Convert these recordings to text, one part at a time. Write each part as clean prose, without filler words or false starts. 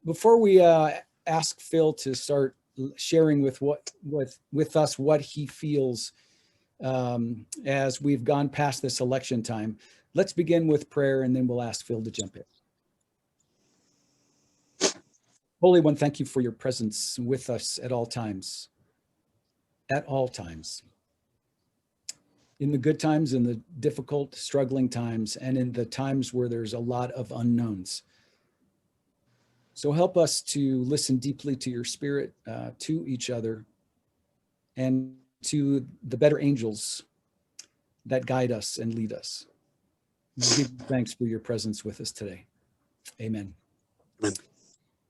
Before we ask Phil to start sharing with us what he feels as we've gone past this election time, let's begin with prayer, and then we'll ask Phil to jump in. Holy One, thank you for your presence with us at all times. At all times. In the good times, in the difficult, struggling times, and in the times where there's a lot of unknowns. So help us to listen deeply to your spirit, to each other, and to the better angels that guide us and lead us. We give you thanks for your presence with us today. Amen. Amen.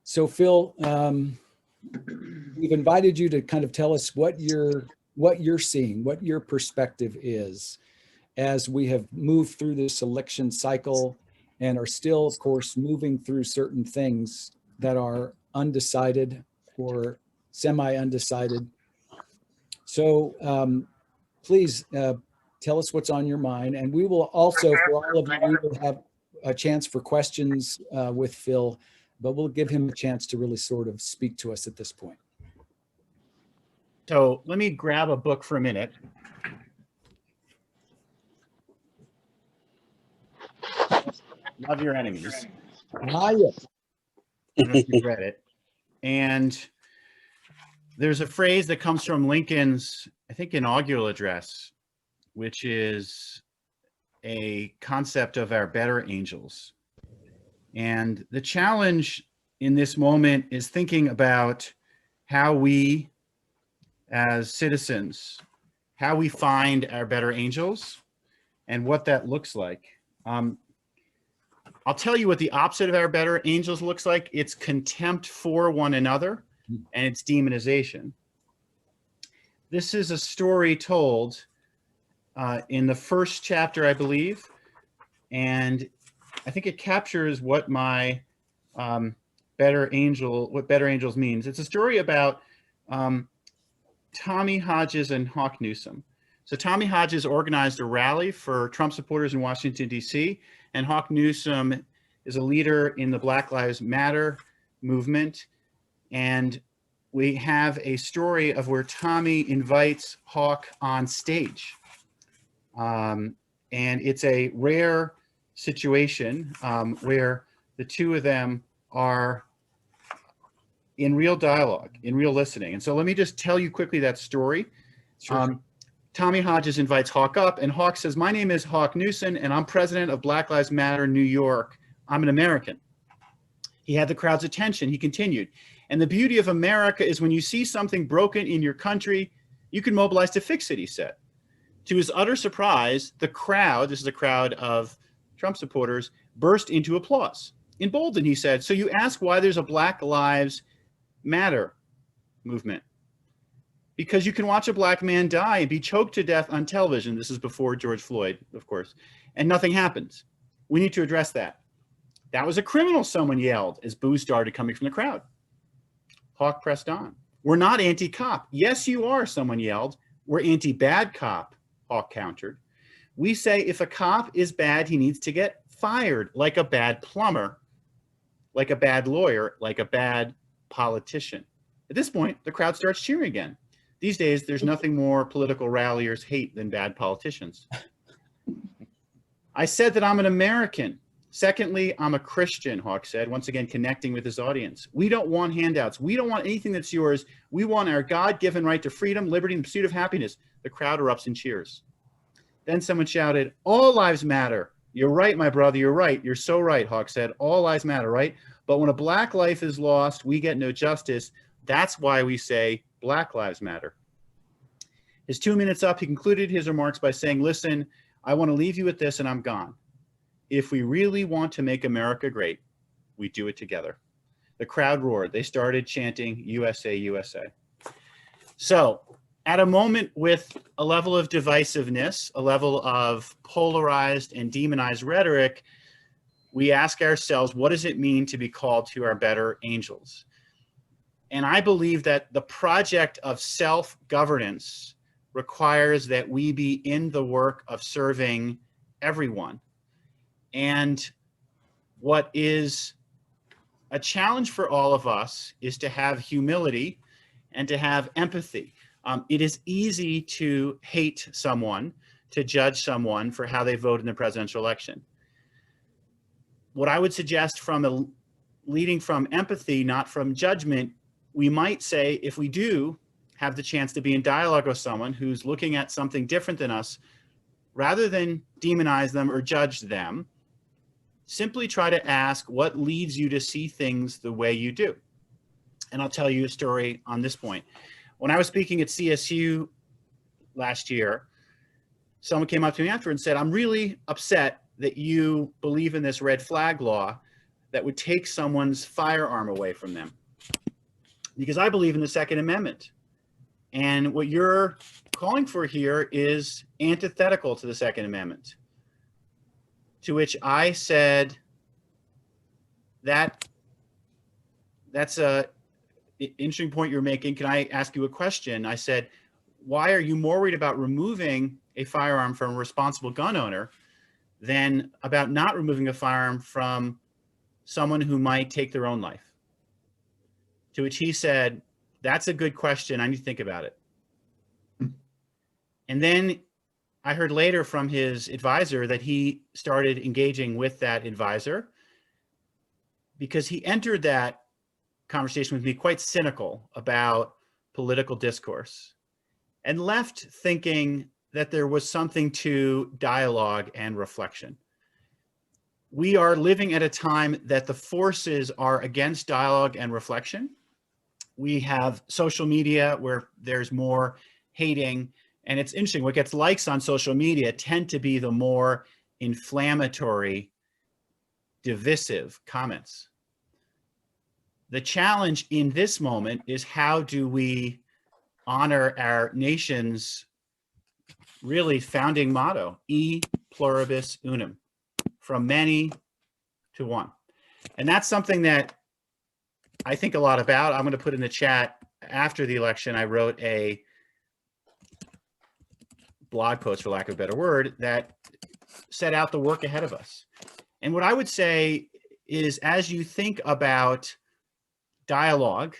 So Phil, we've invited you to kind of tell us what you're seeing, what your perspective is as we have moved through this election cycle and are still, of course, moving through certain things that are undecided or semi-undecided. So please tell us what's on your mind. And we will also, for all of you, we will have a chance for questions with Phil, but we'll give him a chance to really sort of speak to us at this point. So let me grab a book for a minute. Love Your Enemies. Ah, yes. I don't know if you've read it. And there's a phrase that comes from Lincoln's, I think, inaugural address, which is a concept of our better angels. And the challenge in this moment is thinking about how we, as citizens, how we find our better angels and what that looks like. I'll tell you what the opposite of our better angels looks like. It's contempt for one another, and it's demonization. This is a story told in the first chapter, I believe, and I think it captures what my better angels means. It's a story about Tommy Hodges and Hawk Newsom. So Tommy Hodges organized a rally for Trump supporters in Washington, D.C., and Hawk Newsom is a leader in the Black Lives Matter movement. And we have a story of where Tommy invites Hawk on stage. And it's a rare situation where the two of them are in real dialogue, in real listening. And so let me just tell you quickly that story. Sure. Tommy Hodges invites Hawk up, and Hawk says, "My name is Hawk Newsom, and I'm president of Black Lives Matter New York. I'm an American." He had the crowd's attention. He continued, "And the beauty of America is when you see something broken in your country, you can mobilize to fix it," he said. To his utter surprise, the crowd, this is a crowd of Trump supporters, burst into applause. Emboldened, he said, "So you ask why there's a Black Lives Matter movement? Because you can watch a black man die and be choked to death on television." This is before George Floyd, of course, "and nothing happens. We need to address that." "That was a criminal," someone yelled as boos started coming from the crowd. Hawk pressed on. "We're not anti-cop." "Yes, you are," someone yelled. "We're anti-bad cop," Hawk countered. "We say if a cop is bad, he needs to get fired, like a bad plumber, like a bad lawyer, like a bad politician." At this point, the crowd starts cheering again. These days, there's nothing more political ralliers hate than bad politicians. "I said that I'm an American. Secondly, I'm a Christian," Hawk said, once again connecting with his audience. "We don't want handouts. We don't want anything that's yours. We want our God-given right to freedom, liberty, and pursuit of happiness." The crowd erupts in cheers. Then someone shouted, "All lives matter." "You're right, my brother, you're right. You're so right," Hawk said. "All lives matter, right? But when a black life is lost, we get no justice. That's why we say Black Lives Matter." His 2 minutes up, he concluded his remarks by saying, "Listen, I want to leave you with this and I'm gone. If we really want to make America great, we do it together." The crowd roared. They started chanting, "USA, USA." So at a moment with a level of divisiveness, a level of polarized and demonized rhetoric, we ask ourselves, what does it mean to be called to our better angels? And I believe that the project of self-governance requires that we be in the work of serving everyone. And what is a challenge for all of us is to have humility and to have empathy. It is easy to hate someone, to judge someone for how they vote in the presidential election. What I would suggest leading from empathy, not from judgment, we might say, if we do have the chance to be in dialogue with someone who's looking at something different than us, rather than demonize them or judge them, simply try to ask what leads you to see things the way you do. And I'll tell you a story on this point. When I was speaking at CSU last year, someone came up to me after and said, I'm really upset that you believe in this red flag law that would take someone's firearm away from them. Because I believe in the Second Amendment. And what you're calling for here is antithetical to the Second Amendment. To which I said, that's a interesting point you're making. Can I ask you a question? I said, why are you more worried about removing a firearm from a responsible gun owner than about not removing a firearm from someone who might take their own life? To which he said, that's a good question. I need to think about it. And then I heard later from his advisor that he started engaging with that advisor because he entered that conversation with me quite cynical about political discourse and left thinking that there was something to dialogue and reflection. We are living at a time that the forces are against dialogue and reflection. We have social media where there's more hating, and it's interesting, what gets likes on social media tend to be the more inflammatory, divisive comments. The challenge in this moment is, how do we honor our nation's really founding motto, e pluribus unum, from many to one? And that's something that I think a lot about. I'm going to put in the chat, after the election, I wrote a blog post, for lack of a better word, that set out the work ahead of us. And what I would say is, as you think about dialogue,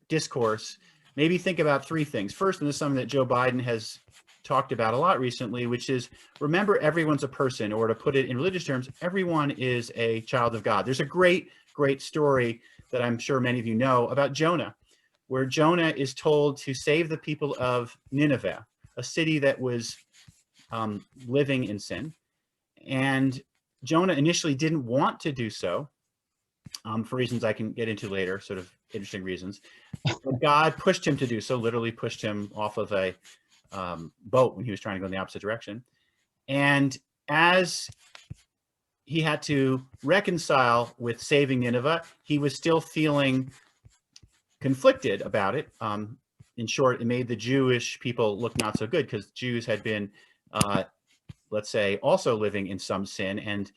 discourse, maybe think about three things. First, and this is something that Joe Biden has talked about a lot recently, which is, remember, everyone's a person, or to put it in religious terms, everyone is a child of God. There's a great story that I'm sure many of you know about Jonah, where Jonah is told to save the people of Nineveh, a city that was living in sin. And Jonah initially didn't want to do so, for reasons I can get into later, sort of interesting reasons. But God pushed him to do so, literally pushed him off of a boat when he was trying to go in the opposite direction. And as he had to reconcile with saving Nineveh, he was still feeling conflicted about it. In short, it made the Jewish people look not so good, because Jews had been, let's say, also living in some sin and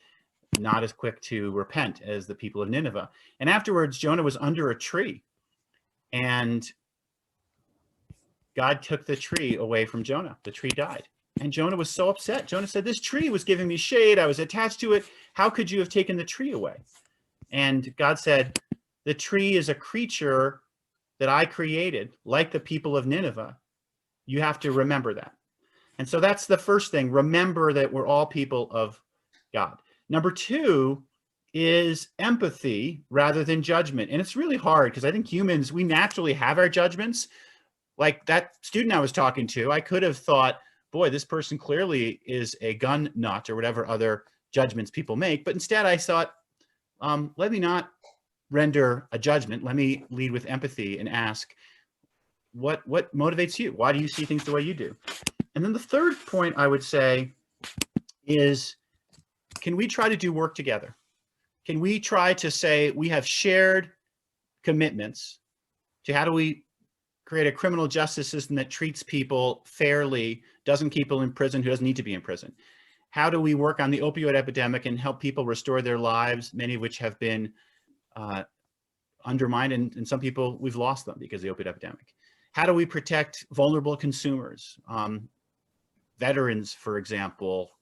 not as quick to repent as the people of Nineveh. And afterwards, Jonah was under a tree, and God took the tree away from Jonah. The tree died. And Jonah was so upset. Jonah said, this tree was giving me shade. I was attached to it. How could you have taken the tree away? And God said, the tree is a creature that I created, like the people of Nineveh. You have to remember that. And so that's the first thing. Remember that we're all people of God. Number two is empathy rather than judgment. And it's really hard, because I think humans, we naturally have our judgments. Like that student I was talking to, I could have thought, boy, this person clearly is a gun nut, or whatever other judgments people make. But instead I thought, let me not render a judgment. Let me lead with empathy and ask, what motivates you? Why do you see things the way you do? And then the third point I would say is, can we try to do work together? Can we try to say we have shared commitments to how do we create a criminal justice system that treats people fairly, doesn't keep people in prison who doesn't need to be in prison? How do we work on the opioid epidemic and help people restore their lives, many of which have been undermined, and some people, we've lost them because of the opioid epidemic? How do we protect vulnerable consumers? Veterans, for example,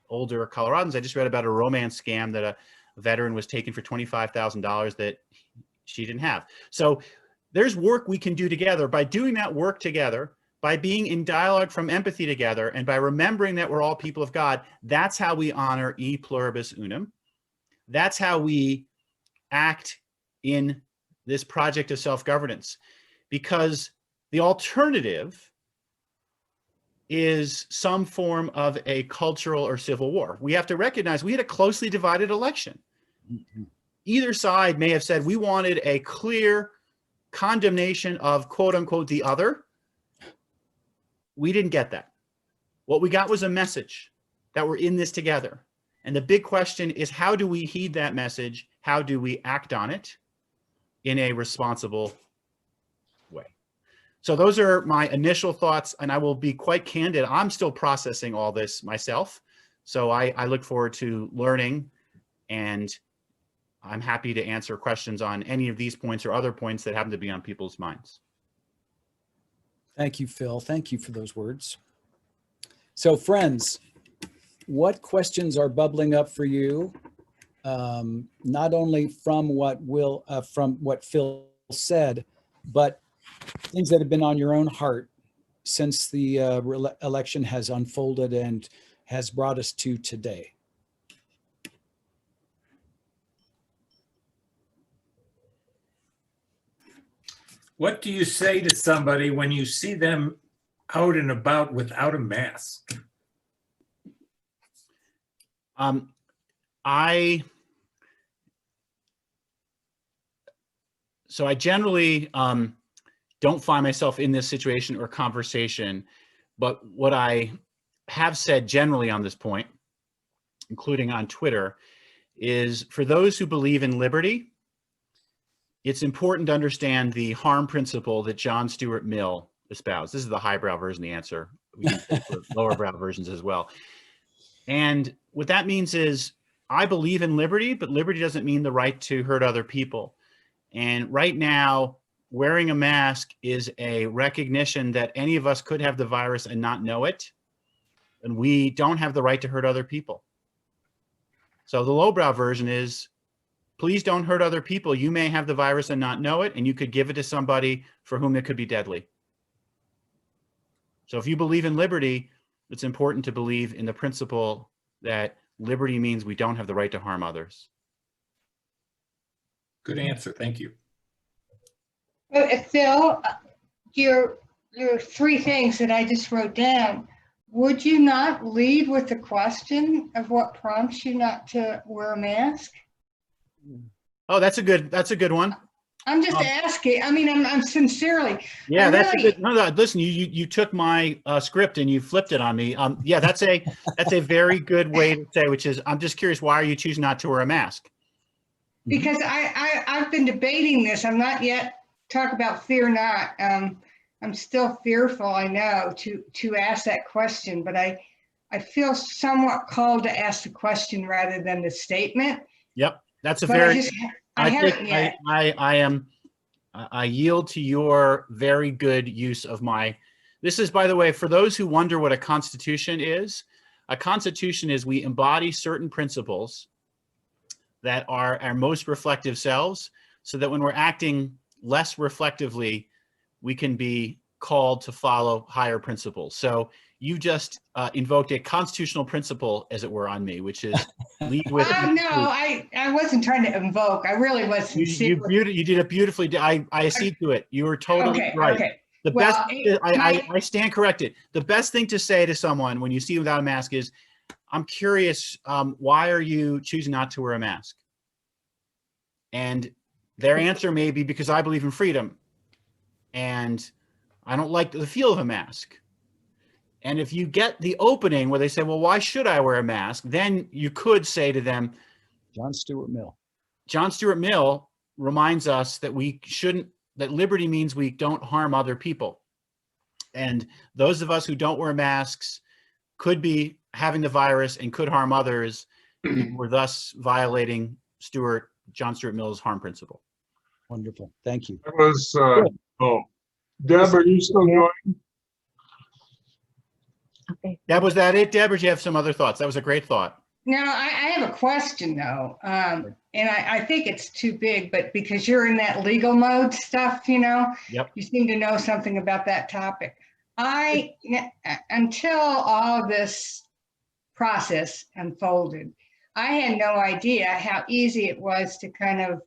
older Coloradans. I just read about a romance scam that a veteran was taken for $25,000 that she didn't have. So there's work we can do together. By doing that work together, by being in dialogue from empathy together, and by remembering that we're all people of God, that's how we honor e pluribus unum. That's how we act in this project of self-governance, because the alternative is some form of a cultural or civil war. We have to recognize we had a closely divided election. Either side may have said we wanted a clear condemnation of quote unquote the other. We didn't get that. What we got was a message that we're in this together. And the big question is, how do we heed that message? How do we act on it in a responsible way? So those are my initial thoughts, and I will be quite candid. I'm still processing all this myself. So I look forward to learning, and I'm happy to answer questions on any of these points or other points that happen to be on people's minds. Thank you, Phil. Thank you for those words. So friends, what questions are bubbling up for you? Not only from what Phil said, but things that have been on your own heart since the election has unfolded and has brought us to today. What do you say to somebody when you see them out and about without a mask? So I generally don't find myself in this situation or conversation, but what I have said generally on this point, including on Twitter, is for those who believe in liberty, it's important to understand the harm principle that John Stuart Mill espoused. This is the highbrow version of the answer. We can take the lower brow versions as well. And what that means is I believe in liberty, but liberty doesn't mean the right to hurt other people. And right now, wearing a mask is a recognition that any of us could have the virus and not know it. And we don't have the right to hurt other people. So the lowbrow version is, please don't hurt other people. You may have the virus and not know it, and you could give it to somebody for whom it could be deadly. So if you believe in liberty, it's important to believe in the principle that liberty means we don't have the right to harm others. Good answer. Thank you. Phil, your three things that I just wrote down, would you not lead with the question of what prompts you not to wear a mask? Oh, that's a good one. I'm just asking. I mean, I'm sincerely. Yeah, that's really, a good. No, listen, you took my script and you flipped it on me. Yeah, that's a very good way to say, which is, I'm just curious, why are you choosing not to wear a mask? because I've been debating this. I'm not yet talk about fear not. I'm still fearful, I know, to ask that question, but I feel somewhat called to ask the question rather than the statement. Yep, that's a But very. I haven't yet. I yield to your very good use of my. This is, by the way, for those who wonder what a constitution is. A constitution is we embody certain principles that are our most reflective selves, so that when we're acting less reflectively, we can be called to follow higher principles. So you just invoked a constitutional principle, as it were, on me, which is lead with. No, I wasn't trying to invoke. I really wasn't. You did it beautifully. I see to it. You were totally right. Okay. The best. I stand corrected. The best thing to say to someone when you see them without a mask is, "I'm curious. Why are you choosing not to wear a mask?" And their answer may be, because I believe in freedom, and I don't like the feel of a mask. And if you get the opening where they say, well, why should I wear a mask? Then you could say to them, John Stuart Mill. John Stuart Mill reminds us that that liberty means we don't harm other people. And those of us who don't wear masks could be having the virus and could harm others, and we're thus violating John Stuart Mill's harm principle. Wonderful. Thank you. That was, Deb, are you still going? Okay. Was that it, Deb, or do you have some other thoughts? That was a great thought. Now, I have a question though, and I think it's too big, but because you're in that legal mode stuff, Yep. you seem to know something about that topic. Until all of this process unfolded, I had no idea how easy it was to kind of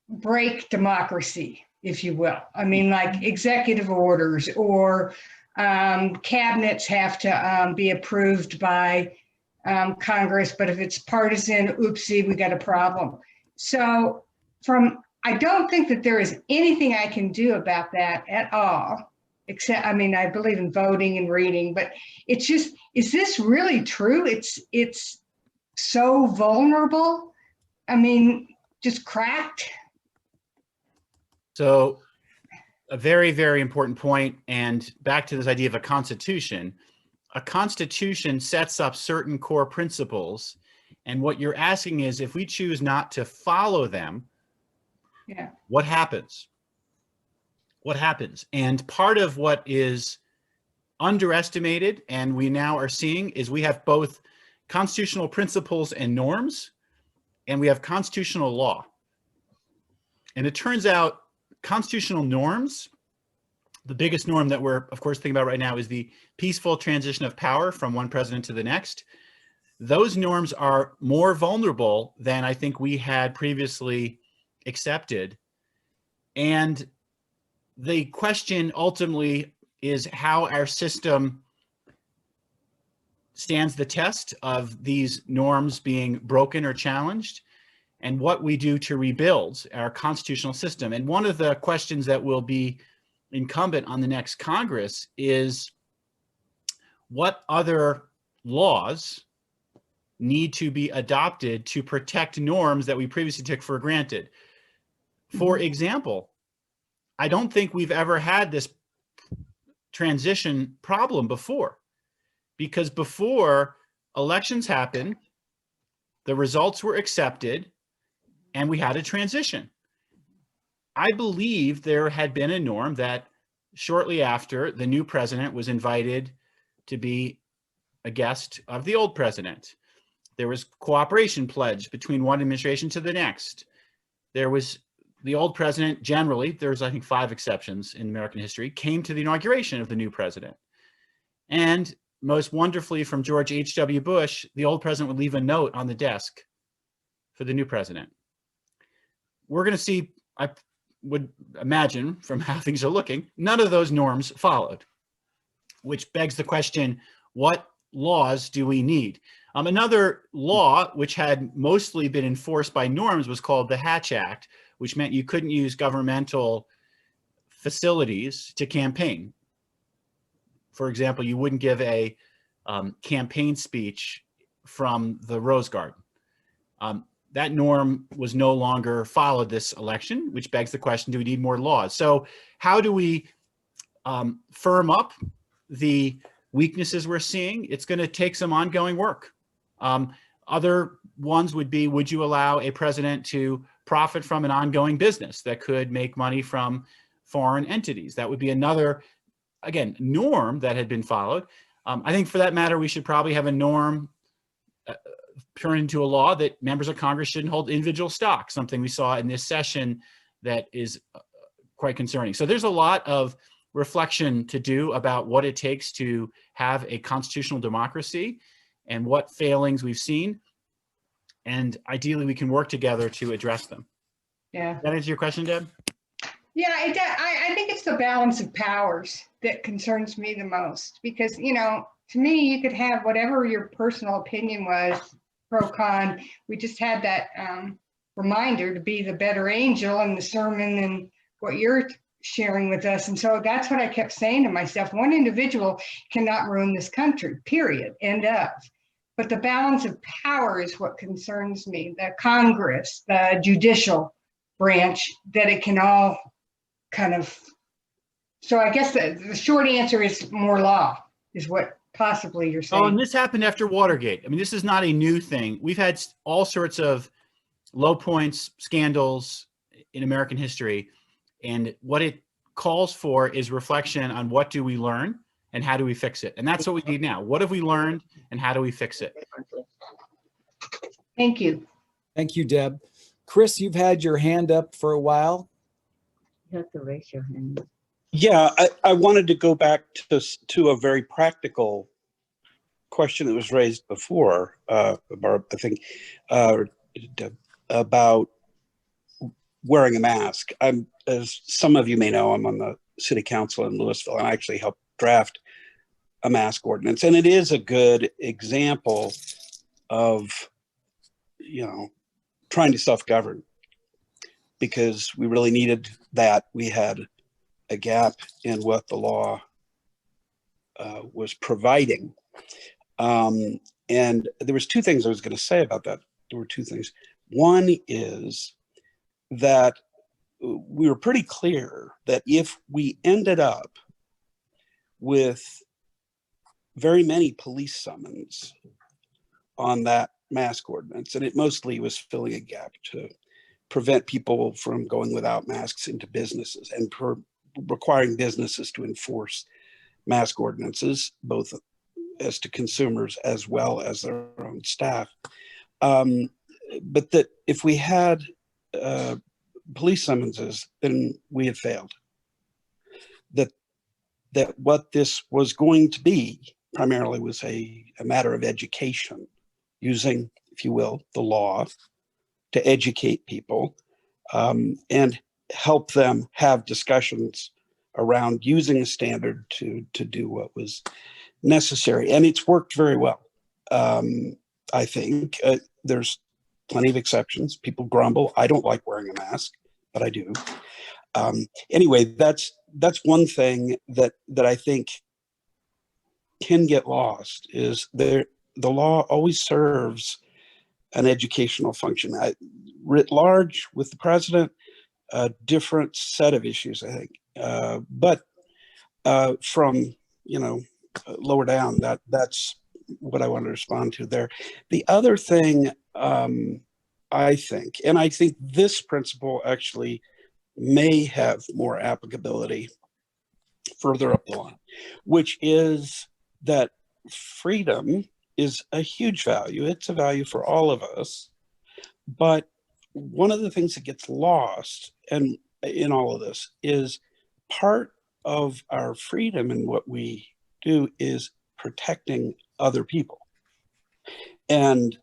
break democracy, if you will. I mean, like executive orders or cabinets have to be approved by Congress, but if it's partisan, oopsie, we got a problem. So I don't think that there is anything I can do about that at all, except, I mean, I believe in voting and reading, but it's just, is this really true? It's so vulnerable. I mean, just cracked. So a very, very important point, and back to this idea of a constitution sets up certain core principles. And what you're asking is, if we choose not to follow them, Yeah. what happens? What happens? And part of what is underestimated, and we now are seeing, is we have both constitutional principles and norms, and we have constitutional law. And it turns out constitutional norms, the biggest norm that we're, of course, thinking about right now is the peaceful transition of power from one president to the next. Those norms are more vulnerable than I think we had previously accepted. And the question ultimately is how our system stands the test of these norms being broken or challenged, and what we do to rebuild our constitutional system. And one of the questions that will be incumbent on the next Congress is, what other laws need to be adopted to protect norms that we previously took for granted? For example, I don't think we've ever had this transition problem before, because before elections happened, the results were accepted, and we had a transition. I believe there had been a norm that shortly after, the new president was invited to be a guest of the old president. There was cooperation pledged between one administration to the next. There was the old president, generally, there's I think 5 exceptions in American history, came to the inauguration of the new president. And most wonderfully from George H.W. Bush, the old president would leave a note on the desk for the new president. We're going to see, I would imagine from how things are looking, none of those norms followed, which begs the question, what laws do we need? Another law which had mostly been enforced by norms was called the Hatch Act, which meant you couldn't use governmental facilities to campaign. For example, you wouldn't give a campaign speech from the Rose Garden. That norm was no longer followed this election, which begs the question, do we need more laws? So how do we firm up the weaknesses we're seeing? It's going to take some ongoing work. Other ones would be, would you allow a president to profit from an ongoing business that could make money from foreign entities? That would be another, again, norm that had been followed. I think for that matter, we should probably have a norm turn into a law that members of Congress shouldn't hold individual stock, something we saw in this session that is quite concerning. So there's a lot of reflection to do about what it takes to have a constitutional democracy and what failings we've seen. And ideally, we can work together to address them. Yeah. Does that answer your question, Deb? Yeah, I think it's the balance of powers that concerns me the most, because, to me, you could have whatever your personal opinion was, pro con. We just had that reminder to be the better angel in the sermon and what you're sharing with us. And so that's what I kept saying to myself. One individual cannot ruin this country, period, end of. But the balance of power is what concerns me. The Congress, the judicial branch, that it can all kind of. So I guess the short answer is more law, is what possibly you're saying. Oh, and this happened after Watergate. I mean, this is not a new thing. We've had all sorts of low points, scandals in American history. And what it calls for is reflection on what do we learn and how do we fix it? And that's what we need now. What have we learned and how do we fix it? Thank you. Thank you, Deb. Chris, you've had your hand up for a while. You have to raise your hand. Yeah, I wanted to go back to a very practical question that was raised before, Barb, I think, about wearing a mask. As some of you may know, I'm on the city council in Louisville, and I actually helped draft a mask ordinance. And it is a good example of, trying to self-govern, because we really needed that. We had a gap in what the law was providing. And there was two things I was going to say about that. There were two things. One is that we were pretty clear that if we ended up with very many police summons on that mask ordinance, and it mostly was filling a gap to prevent people from going without masks into businesses and requiring businesses to enforce mask ordinances, both as to consumers as well as their own staff. But that if we had police summonses, then we had failed. That what this was going to be primarily was a matter of education, using, if you will, the law to educate people and help them have discussions around using a standard to do what was necessary. And it's worked very well. I think there's plenty of exceptions. People grumble. I don't like wearing a mask, but I do. Anyway, that's one thing that I think can get lost, is the law always serves an educational function. Writ large with the president, a different set of issues, I think. But from, lower down, that's what I want to respond to there. The other thing I think this principle actually may have more applicability further up the line, which is that freedom is a huge value. It's a value for all of us. But one of the things that gets lost and in all of this is part of our freedom and what we do is protecting other people. And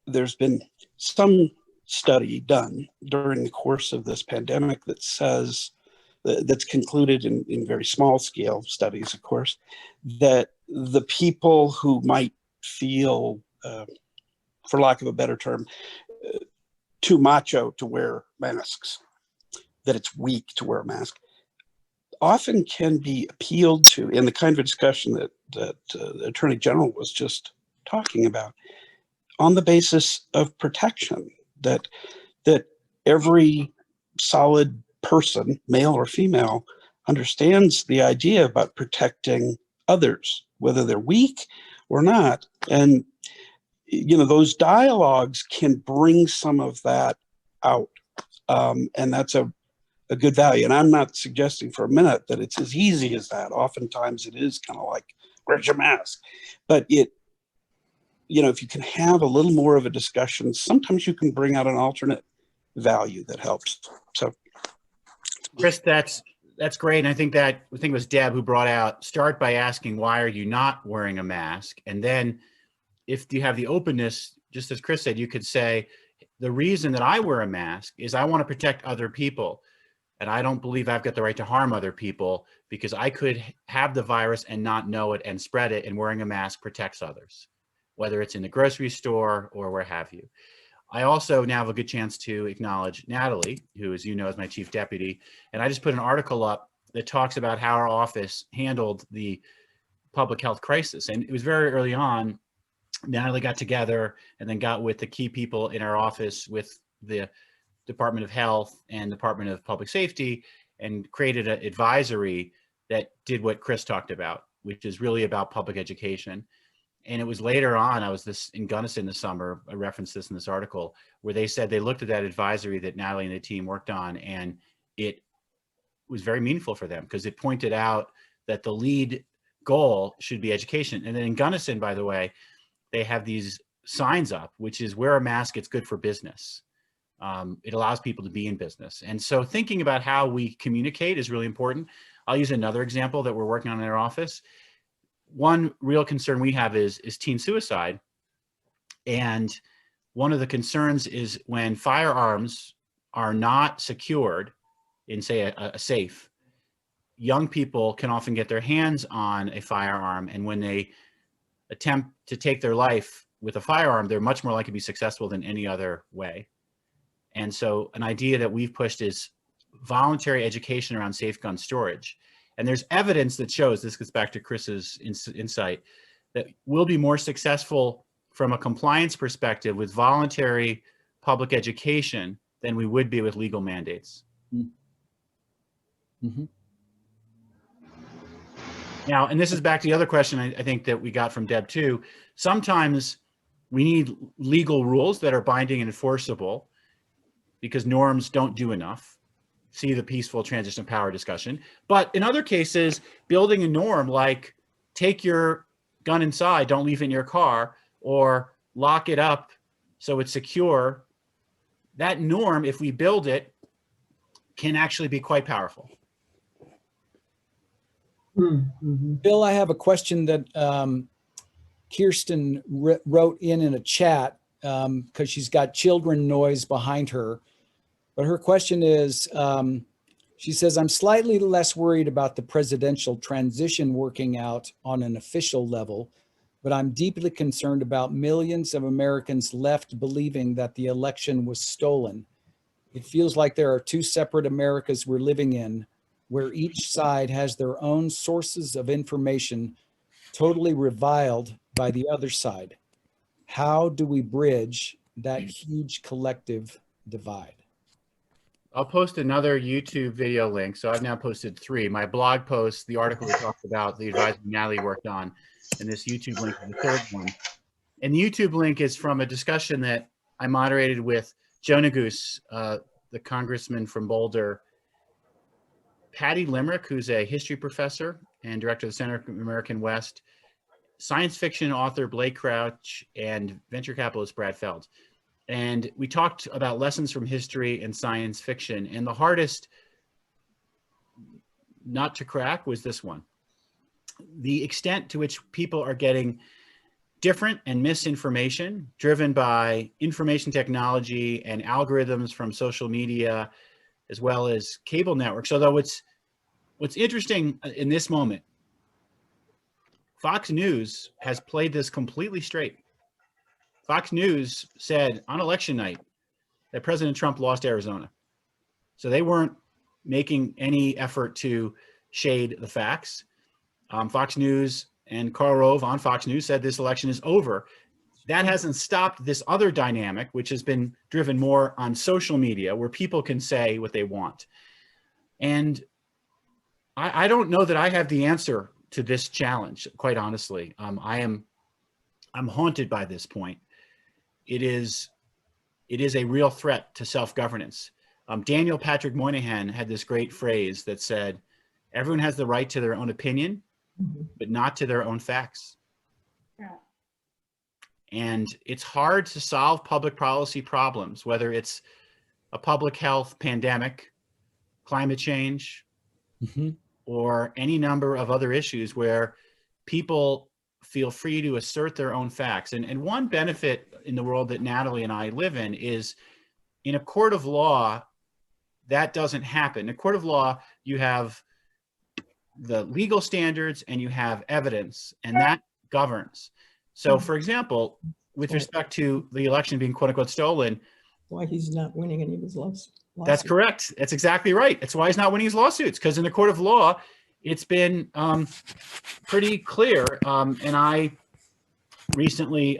there's been some study done during the course of this pandemic that says, that's concluded in very small scale studies, of course, that the people who might feel, for lack of a better term, too macho to wear masks, that it's weak to wear a mask, often can be appealed to in the kind of discussion that the Attorney General was just talking about, on the basis of protection, that every solid person, male or female, understands the idea about protecting others, whether they're weak or not. And those dialogues can bring some of that out, and that's a good value. And I'm not suggesting for a minute that it's as easy as that. Oftentimes it is kind of like, where's your mask? But if you can have a little more of a discussion, sometimes you can bring out an alternate value that helps. So, Chris, that's great. And I think it was Deb who brought out, start by asking, why are you not wearing a mask? And then if you have the openness, just as Chris said, you could say, the reason that I wear a mask is I want to protect other people. And I don't believe I've got the right to harm other people, because I could have the virus and not know it and spread it, and wearing a mask protects others, whether it's in the grocery store or where have you. I also now have a good chance to acknowledge Natalie, who, as you know, is my chief deputy. And I just put an article up that talks about how our office handled the public health crisis. And it was very early on. Natalie got together and then got with the key people in our office, with the Department of Health and Department of Public Safety, and created an advisory that did what Chris talked about, which is really about public education. And it was later on, I was in Gunnison this summer, I referenced this in this article, where they said they looked at that advisory that Natalie and the team worked on, and it was very meaningful for them, because it pointed out that the lead goal should be education. And then in Gunnison, by the way, they have these signs up, which is wear a mask, it's good for business. It allows people to be in business. And so thinking about how we communicate is really important. I'll use another example that we're working on in our office. One real concern we have is teen suicide. And one of the concerns is when firearms are not secured in, say, a safe, young people can often get their hands on a firearm. And when they attempt to take their life with a firearm, they're much more likely to be successful than any other way. And so an idea that we've pushed is voluntary education around safe gun storage. And there's evidence that shows, this gets back to Chris's insight, that we'll be more successful from a compliance perspective with voluntary public education than we would be with legal mandates. Mm-hmm. Now, and this is back to the other question I think that we got from Deb too. Sometimes we need legal rules that are binding and enforceable because norms don't do enough. See the peaceful transition of power discussion. But in other cases, building a norm like take your gun inside, don't leave it in your car, or lock it up so it's secure, that norm, if we build it, can actually be quite powerful. Bill, I have a question that Kirsten wrote in a chat because she's got children noise behind her. But her question is, she says, I'm slightly less worried about the presidential transition working out on an official level, but I'm deeply concerned about millions of Americans left believing that the election was stolen. It feels like there are two separate Americas we're living in, where each side has their own sources of information totally reviled by the other side. How do we bridge that huge collective divide? I'll post another YouTube video link. So I've now posted 3. My blog post, the article we talked about, the advisory Natalie worked on, and this YouTube link is the 3rd one. And the YouTube link is from a discussion that I moderated with Joe Neguse, the congressman from Boulder, Patty Limerick, who's a history professor and director of the Center of American West, science fiction author Blake Crouch, and venture capitalist Brad Feld. And we talked about lessons from history and science fiction. And the hardest nut to crack was this one. The extent to which people are getting different and misinformation driven by information technology and algorithms from social media, as well as cable networks. Although what's interesting in this moment, Fox News has played this completely straight. Fox News said on election night that President Trump lost Arizona. So they weren't making any effort to shade the facts. Fox News and Karl Rove on Fox News said this election is over. That hasn't stopped this other dynamic, which has been driven more on social media, where people can say what they want. And I don't know that I have the answer to this challenge, quite honestly. I'm haunted by this point. It is a real threat to self-governance. Daniel Patrick Moynihan had this great phrase that said, everyone has the right to their own opinion, but not to their own facts. Yeah. And it's hard to solve public policy problems, whether it's a public health pandemic, climate change, or any number of other issues where people feel free to assert their own facts. And one benefit in the world that Natalie and I live in is in a court of law, that doesn't happen. In a court of law, you have the legal standards and you have evidence, and that governs. So for example, with respect to the election being quote unquote stolen. Why he's not winning any of his lawsuits. That's correct. That's exactly right. That's why he's not winning his lawsuits, because in the court of law, it's been pretty clear. And I recently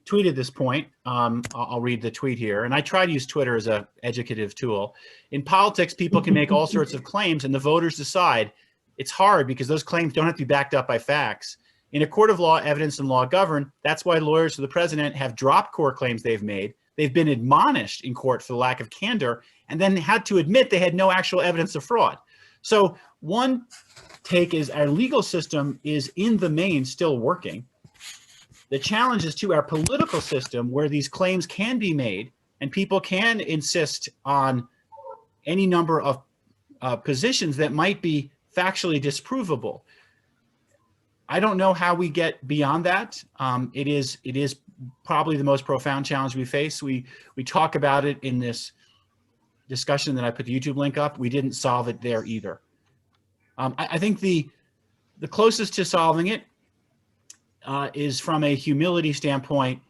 tweeted this point. I'll read the tweet here. And I try to use Twitter as an educative tool. In politics, people can make all sorts of claims and the voters decide. It's hard because those claims don't have to be backed up by facts. In a court of law, evidence and law govern. That's why lawyers for the president have dropped core claims they've made. They've been admonished in court for the lack of candor and then had to admit they had no actual evidence of fraud. So one take is our legal system is in the main still working. The challenge is to our political system where these claims can be made and people can insist on any number of positions that might be factually disprovable. I don't know how we get beyond that. It is probably the most profound challenge we face. We talk about it in this discussion that I put the YouTube link up. We didn't solve it there either. I think the closest to solving it is from a humility standpoint.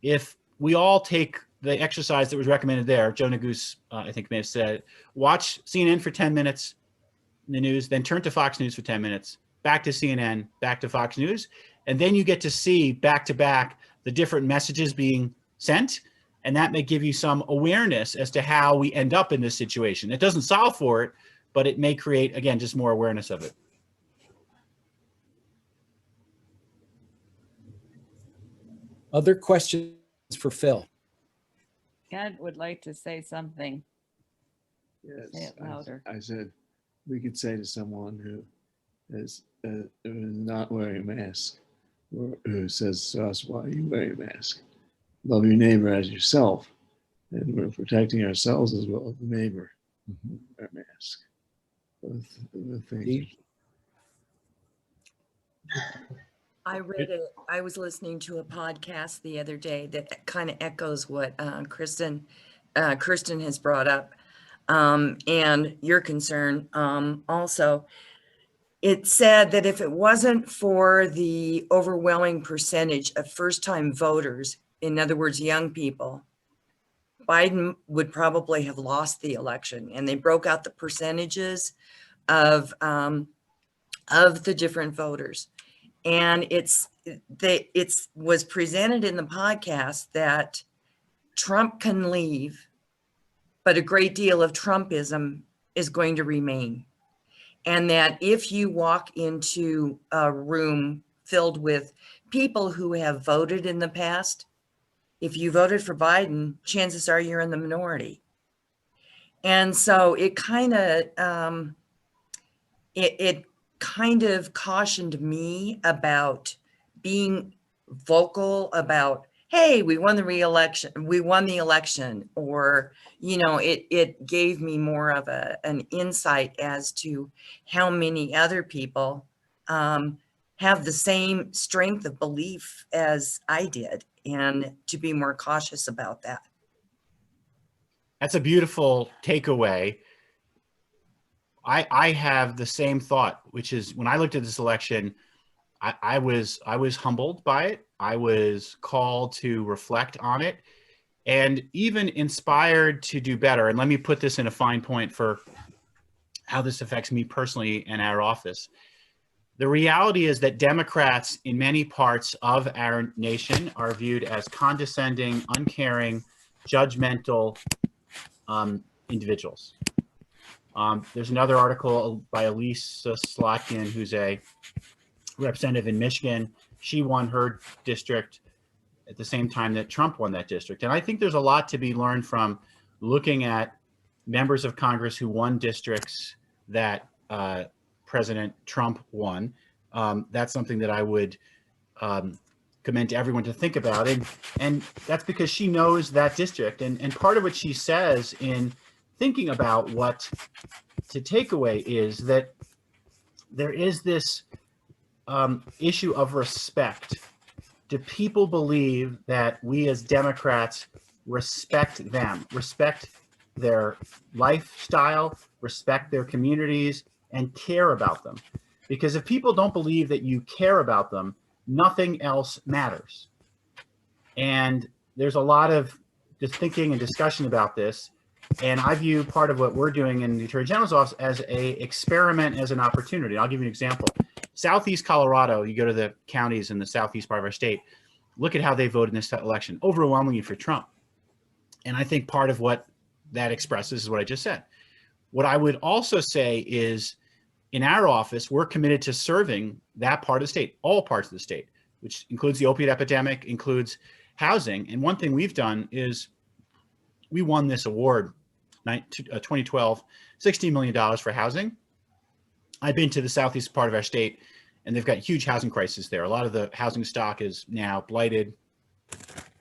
If we all take the exercise that was recommended there, Joe Neguse, I think may have said, watch CNN for 10 minutes in the news, then turn to Fox News for 10 minutes, back to CNN, back to Fox News, and then you get to see back to back the different messages being sent, and that may give you some awareness as to how we end up in this situation. It doesn't solve for it, but it may create, again, just more awareness of it. Other questions for Phil? Ed would like to say something. Say Yes, it louder. I said we could say to someone who is not wearing a mask, or who says to us, "Why are you wearing a mask? Love your neighbor as yourself," and we're protecting ourselves as well as the neighbor. Our mask. Both things. I read it. I was listening to a podcast the other day that kind of echoes what Kirsten has brought up, and your concern also. It said that if it wasn't for the overwhelming percentage of first-time voters, in other words, young people, Biden would probably have lost the election. And they broke out the percentages of the different voters. And it was presented in the podcast that Trump can leave, but a great deal of Trumpism is going to remain. And that if you walk into a room filled with people who have voted in the past, if you voted for Biden, chances are you're in the minority. And so it kind of, it kind of cautioned me about being vocal about, hey, we won the election, or, you know, it gave me more of an insight as to how many other people have the same strength of belief as I did, and to be more cautious about that. That's a beautiful takeaway. I have the same thought, which is when I looked at this election, I was humbled by it. I was called to reflect on it and even inspired to do better. And let me put this in a fine point for how this affects me personally and our office. The reality is that Democrats in many parts of our nation are viewed as condescending, uncaring, judgmental individuals. There's another article by Elise Slotkin, who's a representative in Michigan. She won her district at the same time that Trump won that district. And I think there's a lot to be learned from looking at members of Congress who won districts that President Trump won. That's something that I would commend to everyone to think about. And that's because she knows that district. And part of what she says in thinking about what to take away is that there is this issue of respect. Do people believe that we as Democrats respect them, respect their lifestyle, respect their communities, and care about them? Because if people don't believe that you care about them, nothing else matters. And there's a lot of just thinking and discussion about this. And I view part of what we're doing in the Attorney General's office as a experiment, as an opportunity. I'll give you an example. Southeast Colorado, you go to the counties in the southeast part of our state, look at how they voted in this election, overwhelmingly for Trump. And I think part of what that expresses is what I just said. What I would also say is, in our office, we're committed to serving that part of the state, all parts of the state, which includes the opiate epidemic, includes housing. And one thing we've done is we won this award, 2012, $16 million for housing. I've been to the southeast part of our state, and they've got huge housing crisis there. A lot of the housing stock is now blighted.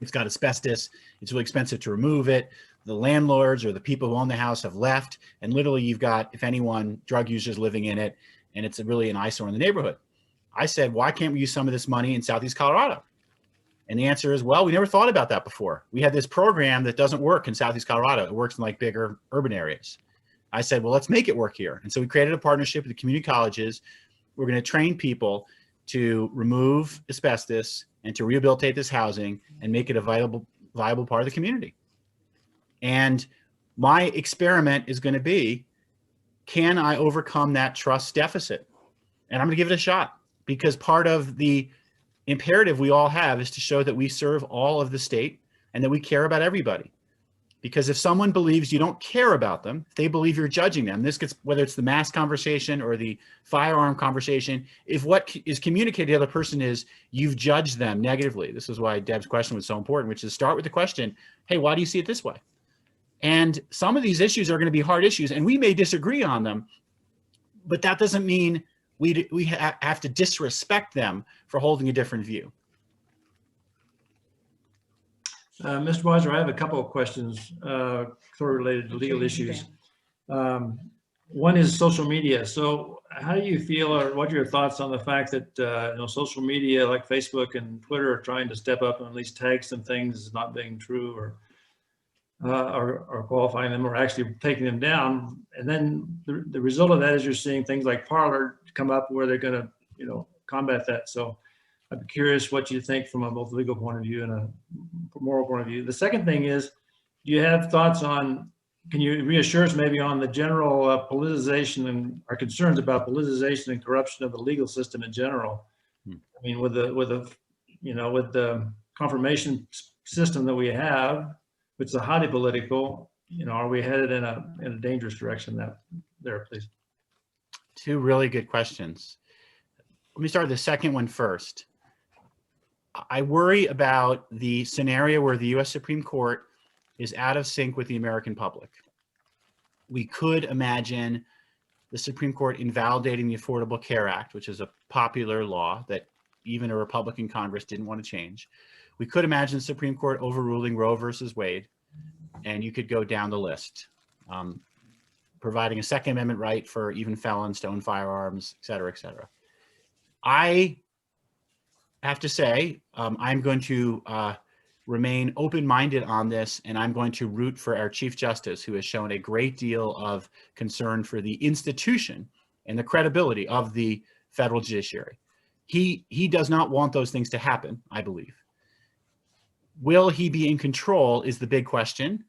It's got asbestos. It's really expensive to remove it. The landlords or the people who own the house have left, and literally you've got, if anyone, drug users living in it, and it's really an eyesore in the neighborhood. I said, why can't we use some of this money in Southeast Colorado? And the answer is, well, we never thought about that before. We had this program that doesn't work in Southeast Colorado. It works in like bigger urban areas. I said, well, let's make it work here. And so we created a partnership with the community colleges. We're going to train people to remove asbestos and to rehabilitate this housing and make it a viable part of the community. And my experiment is going to be, can I overcome that trust deficit? And I'm going to give it a shot, because part of the imperative we all have is to show that we serve all of the state and that we care about everybody. Because if someone believes you don't care about them, if they believe you're judging them, this gets, whether it's the mask conversation or the firearm conversation, if what is communicated to the other person is you've judged them negatively. This is why Deb's question was so important, which is start with the question, hey, why do you see it this way? And some of these issues are going to be hard issues, and we may disagree on them, but that doesn't mean we have to disrespect them for holding a different view. Mr. Weiser, I have a couple of questions sort of related to legal issues. One is social media. So how do you feel, or what are your thoughts on the fact that social media like Facebook and Twitter are trying to step up and at least tag some things as not being true, or qualifying them, or actually taking them down? And then the result of that is you're seeing things like Parler come up where they're going to combat that. So I'd be curious what you think from a both legal point of view and a moral point of view. The second thing is, do you have thoughts on, can you reassure us maybe on the general politicization and our concerns about politicization and corruption of the legal system in general? I mean, with the confirmation system that we have, which is highly political, are we headed in a dangerous direction there, please? Two really good questions. Let me start with the second one first. I worry about the scenario where the US Supreme Court is out of sync with the American public. We could imagine the Supreme Court invalidating the Affordable Care Act, which is a popular law that even a Republican Congress didn't want to change. We could imagine the Supreme Court overruling Roe versus Wade, and you could go down the list, providing a Second Amendment right for even felons to own firearms, et cetera, et cetera. I have to say, I'm going to remain open-minded on this, and I'm going to root for our Chief Justice, who has shown a great deal of concern for the institution and the credibility of the federal judiciary. He does not want those things to happen, I believe. Will he be in control is the big question,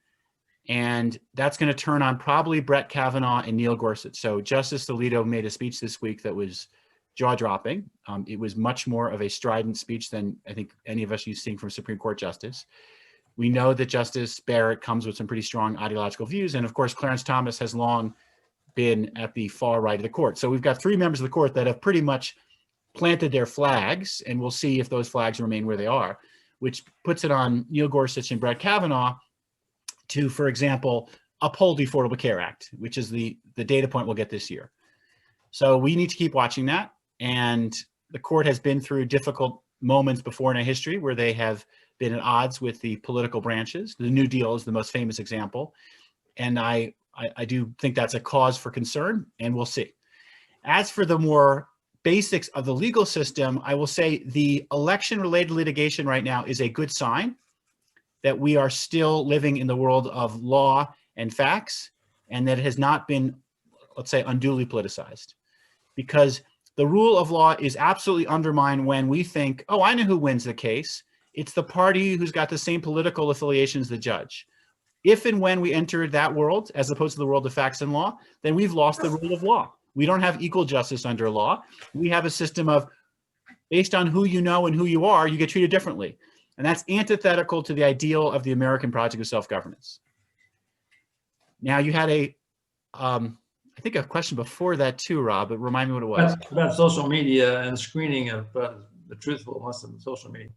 and that's going to turn on probably Brett Kavanaugh and Neil Gorsuch. So Justice Alito made a speech this week that was jaw-dropping. It was much more of a strident speech than I think any of us used to seeing from Supreme Court justice. We know that Justice Barrett comes with some pretty strong ideological views, and of course Clarence Thomas has long been at the far right of the court. So we've got three members of the court that have pretty much planted their flags, and we'll see if those flags remain where they are, which puts it on Neil Gorsuch and Brett Kavanaugh to, for example, uphold the Affordable Care Act, which is the data point we'll get this year. So we need to keep watching that. And the court has been through difficult moments before in our history where they have been at odds with the political branches. The New Deal is the most famous example. And I do think that's a cause for concern, and we'll see. As for the more basics of the legal system, I will say the election-related litigation right now is a good sign that we are still living in the world of law and facts, and that it has not been, let's say, unduly politicized. Because the rule of law is absolutely undermined when we think, oh, I know who wins the case. It's the party who's got the same political affiliations as the judge. If and when we enter that world, as opposed to the world of facts and law, then we've lost the rule of law. We don't have equal justice under law. We have a system of, based on who you know and who you are, you get treated differently. And that's antithetical to the ideal of the American project of self-governance. Now, you had I think a question before that too, Rob, but remind me what it was. About social media and screening of the truthfulness of social media.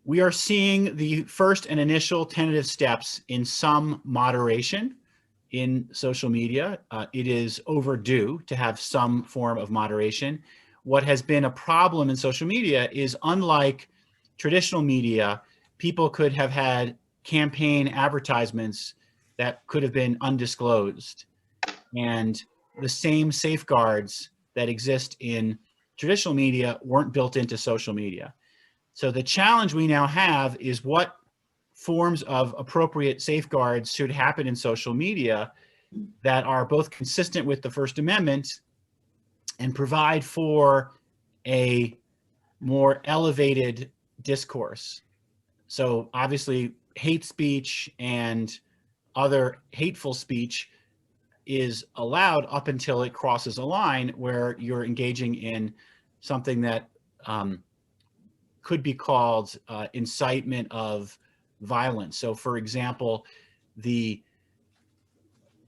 We are seeing the first and initial tentative steps in some moderation in social media. It is overdue to have some form of moderation. What has been a problem in social media is, unlike traditional media, people could have had campaign advertisements that could have been undisclosed. And the same safeguards that exist in traditional media weren't built into social media. So the challenge we now have is what forms of appropriate safeguards should happen in social media that are both consistent with the First Amendment and provide for a more elevated discourse. So obviously hate speech and other hateful speech is allowed up until it crosses a line where you're engaging in something that could be called incitement of violence. So for example, the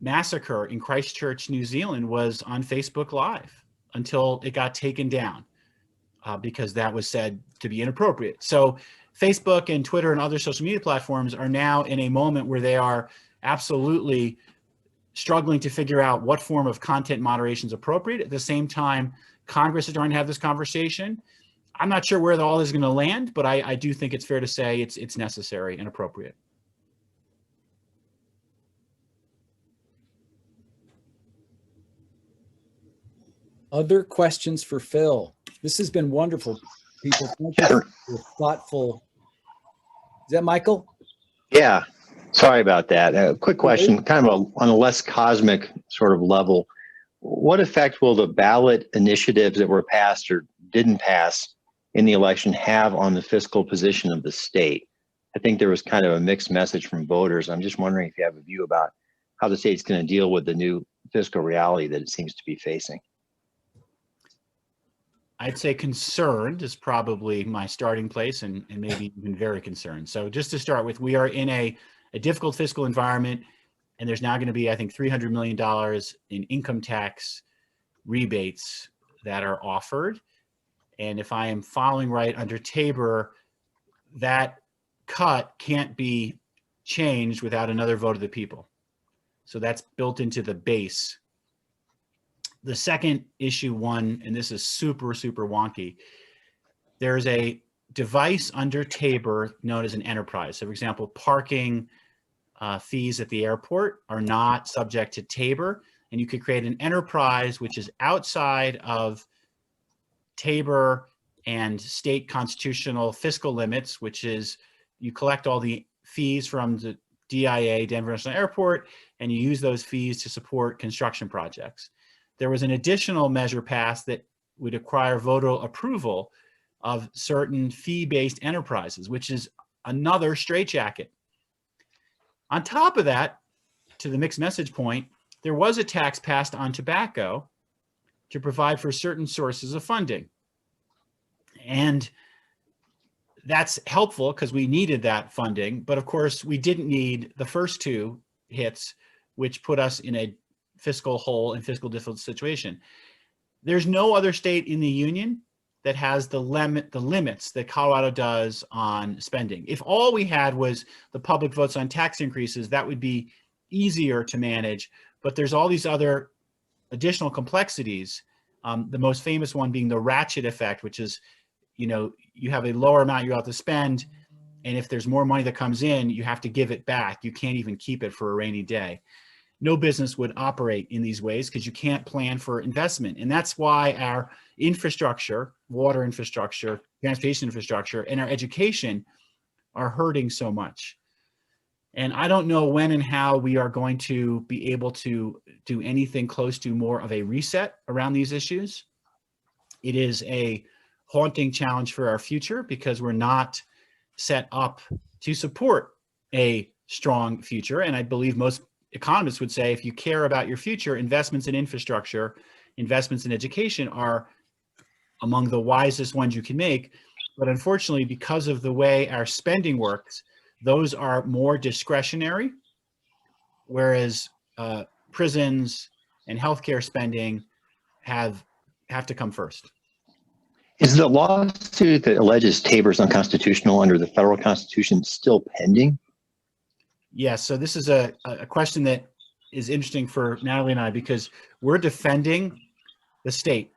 massacre in Christchurch, New Zealand was on Facebook Live until it got taken down because that was said to be inappropriate. So Facebook and Twitter and other social media platforms are now in a moment where they are absolutely struggling to figure out what form of content moderation is appropriate. At the same time, Congress is trying to have this conversation. I'm not sure where all is going to land, but I do think it's fair to say it's necessary and appropriate. Other questions for Phil? This has been wonderful, people. Thank you for your thoughtful. Is that Michael? Yeah, sorry about that. A quick question, kind of on a less cosmic sort of level. What effect will the ballot initiatives that were passed or didn't pass in the election have on the fiscal position of the state? I think there was kind of a mixed message from voters. I'm just wondering if you have a view about how the state's going to deal with the new fiscal reality that it seems to be facing. I'd say concerned is probably my starting place, and maybe even very concerned. So just to start with, we are in a difficult fiscal environment, and there's now going to be, I think, $300 million in income tax rebates that are offered. And if I am following right, under Tabor, that cut can't be changed without another vote of the people. So that's built into the base. The second issue one, and this is super, super wonky, there's a device under Tabor known as an enterprise. So for example, parking fees at the airport are not subject to Tabor, and you could create an enterprise which is outside of Tabor and state constitutional fiscal limits, which is you collect all the fees from the DIA, Denver International Airport, and you use those fees to support construction projects. There was an additional measure passed that would require voter approval of certain fee-based enterprises, which is another straitjacket. On top of that, to the mixed message point, there was a tax passed on tobacco to provide for certain sources of funding. And that's helpful because we needed that funding. But of course, we didn't need the first two hits, which put us in a fiscal hole and fiscal difficult situation. There's no other state in the union that has the limits that Colorado does on spending. If all we had was the public votes on tax increases, that would be easier to manage. But there's all these other additional complexities. The most famous one being the ratchet effect, which is, you have a lower amount you have to spend, and if there's more money that comes in, you have to give it back. You can't even keep it for a rainy day. No business would operate in these ways because you can't plan for investment. And that's why our infrastructure, water infrastructure, transportation infrastructure, and our education are hurting so much. And I don't know when and how we are going to be able to do anything close to more of a reset around these issues. It is a haunting challenge for our future because we're not set up to support a strong future. And I believe most economists would say, if you care about your future, investments in infrastructure, investments in education are among the wisest ones you can make. But unfortunately, because of the way our spending works, those are more discretionary, whereas prisons and healthcare spending have to come first. Is the lawsuit that alleges Tabor is unconstitutional under the federal constitution still pending? Yes, so this is a question that is interesting for Natalie and I because we're defending the state.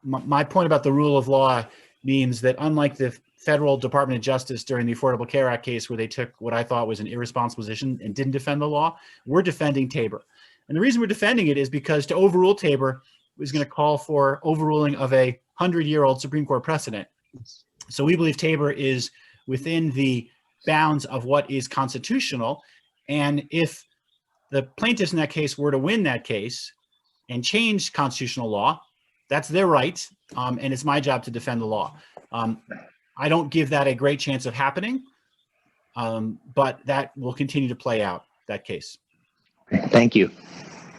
My point about the rule of law means that unlike the federal Department of Justice during the Affordable Care Act case where they took what I thought was an irresponsible position and didn't defend the law, we're defending Tabor. And the reason we're defending it is because to overrule Tabor is going to call for overruling of a 100-year-old Supreme Court precedent. So we believe Tabor is within the bounds of what is constitutional. And if the plaintiffs in that case were to win that case and change constitutional law, that's their right. And it's my job to defend the law. I don't give that a great chance of happening, but that will continue to play out, that case. Thank you.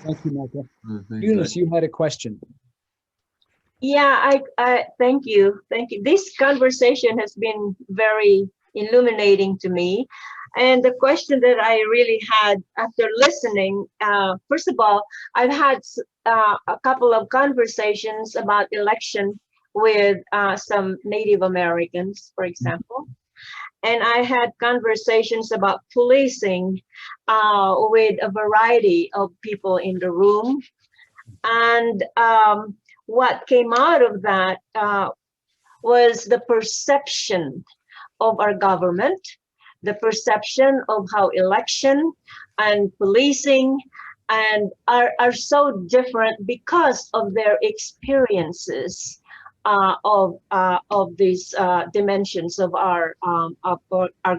Thank you, Michael. Eunice, you had a question. Yeah, I thank you. Thank you. This conversation has been very illuminating to me. And the question that I really had after listening, first of all, I've had a couple of conversations about election with some Native Americans, for example. And I had conversations about policing with a variety of people in the room. And what came out of that was the perception of our government, the perception of how election and policing and are so different because of their experiences of these dimensions of our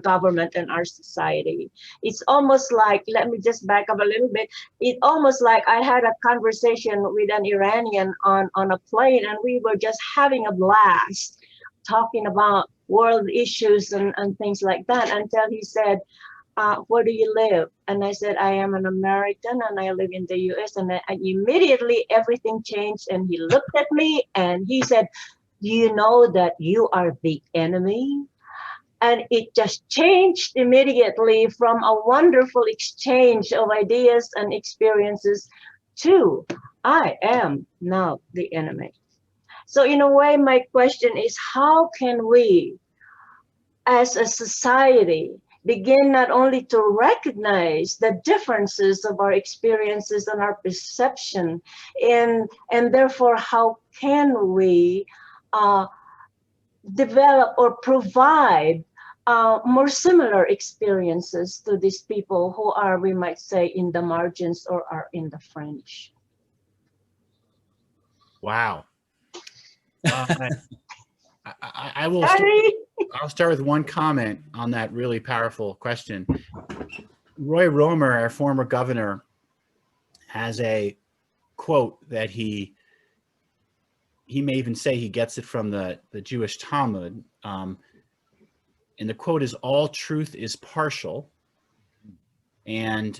government and our society. It's almost like, let me just back up a little bit. It's almost like I had a conversation with an Iranian on a plane, and we were just having a blast talking about world issues and things like that until he said, where do you live? And I said, I am an American and I live in the US. And immediately everything changed, and he looked at me and he said, do you know that you are the enemy? And it just changed immediately from a wonderful exchange of ideas and experiences to I am now the enemy. So in a way, my question is, how can we as a society begin not only to recognize the differences of our experiences and our perception, and therefore how can we develop or provide more similar experiences to these people who are, we might say, in the margins or are in the fringe. Wow. I will. I'll start with one comment on that really powerful question. Roy Romer, our former governor, has a quote that he may even say he gets it from the Jewish Talmud. And the quote is, all truth is partial. And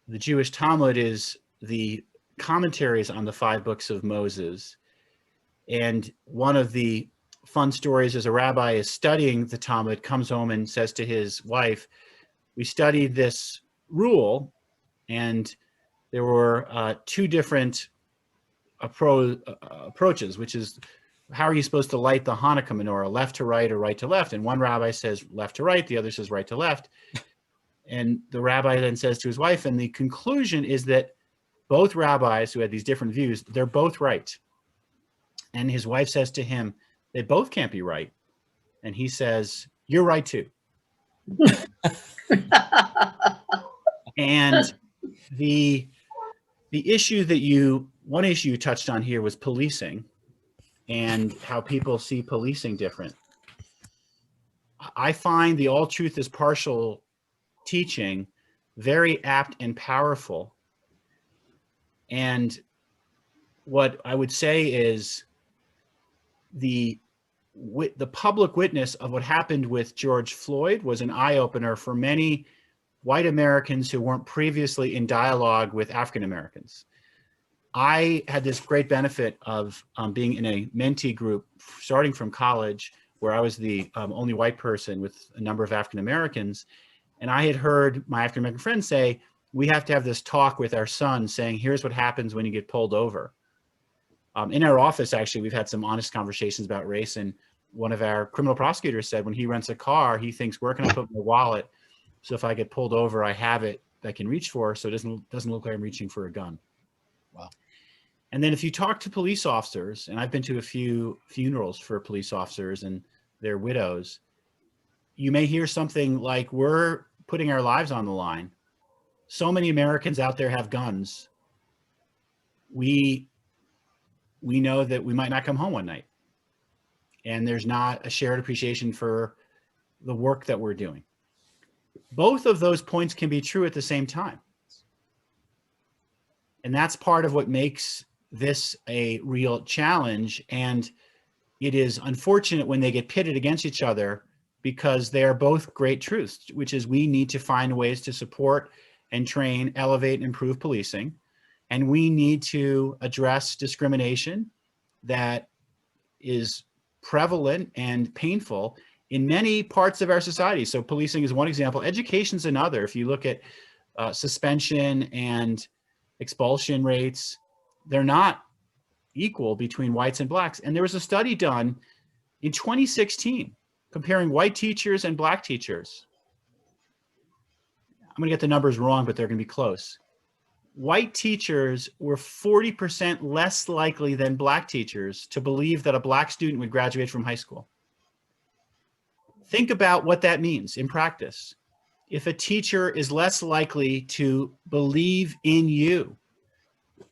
the Jewish Talmud is the commentaries on the 5 books of Moses. And one of the fun stories is a rabbi is studying the Talmud, comes home and says to his wife, we studied this rule and there were 2 different approaches, which is, how are you supposed to light the Hanukkah menorah, left to right or right to left? And one rabbi says left to right, the other says right to left. And the rabbi then says to his wife, and the conclusion is that both rabbis who had these different views, they're both right. And his wife says to him, they both can't be right. And he says, you're right too. And the issue that one issue you touched on here was policing and how people see policing different. I find the all truth is partial teaching very apt and powerful. And what I would say is the public witness of what happened with George Floyd was an eye-opener for many white Americans who weren't previously in dialogue with African Americans. I had this great benefit of being in a mentee group starting from college, where I was the only white person with a number of African Americans. And I had heard my African American friends say, we have to have this talk with our son saying, here's what happens when you get pulled over. In our office, actually, we've had some honest conversations about race. And one of our criminal prosecutors said when he rents a car, he thinks, where can I put my wallet? So if I get pulled over, I have it that can reach for, so it doesn't look like I'm reaching for a gun. Wow. And then if you talk to police officers, and I've been to a few funerals for police officers and their widows, you may hear something like, we're putting our lives on the line. So many Americans out there have guns. We know that we might not come home one night. And there's not a shared appreciation for the work that we're doing. Both of those points can be true at the same time. And that's part of what makes this a real challenge. And it is unfortunate when they get pitted against each other, because they are both great truths, which is we need to find ways to support and train, elevate, and improve policing. And we need to address discrimination that is prevalent and painful in many parts of our society. So policing is one example. Education is another. If you look at suspension and expulsion rates, they're not equal between whites and blacks. And there was a study done in 2016 comparing white teachers and black teachers. I'm going to get the numbers wrong, but they're going to be close. White teachers were 40% less likely than black teachers to believe that a black student would graduate from high school. Think about what that means in practice. If a teacher is less likely to believe in you,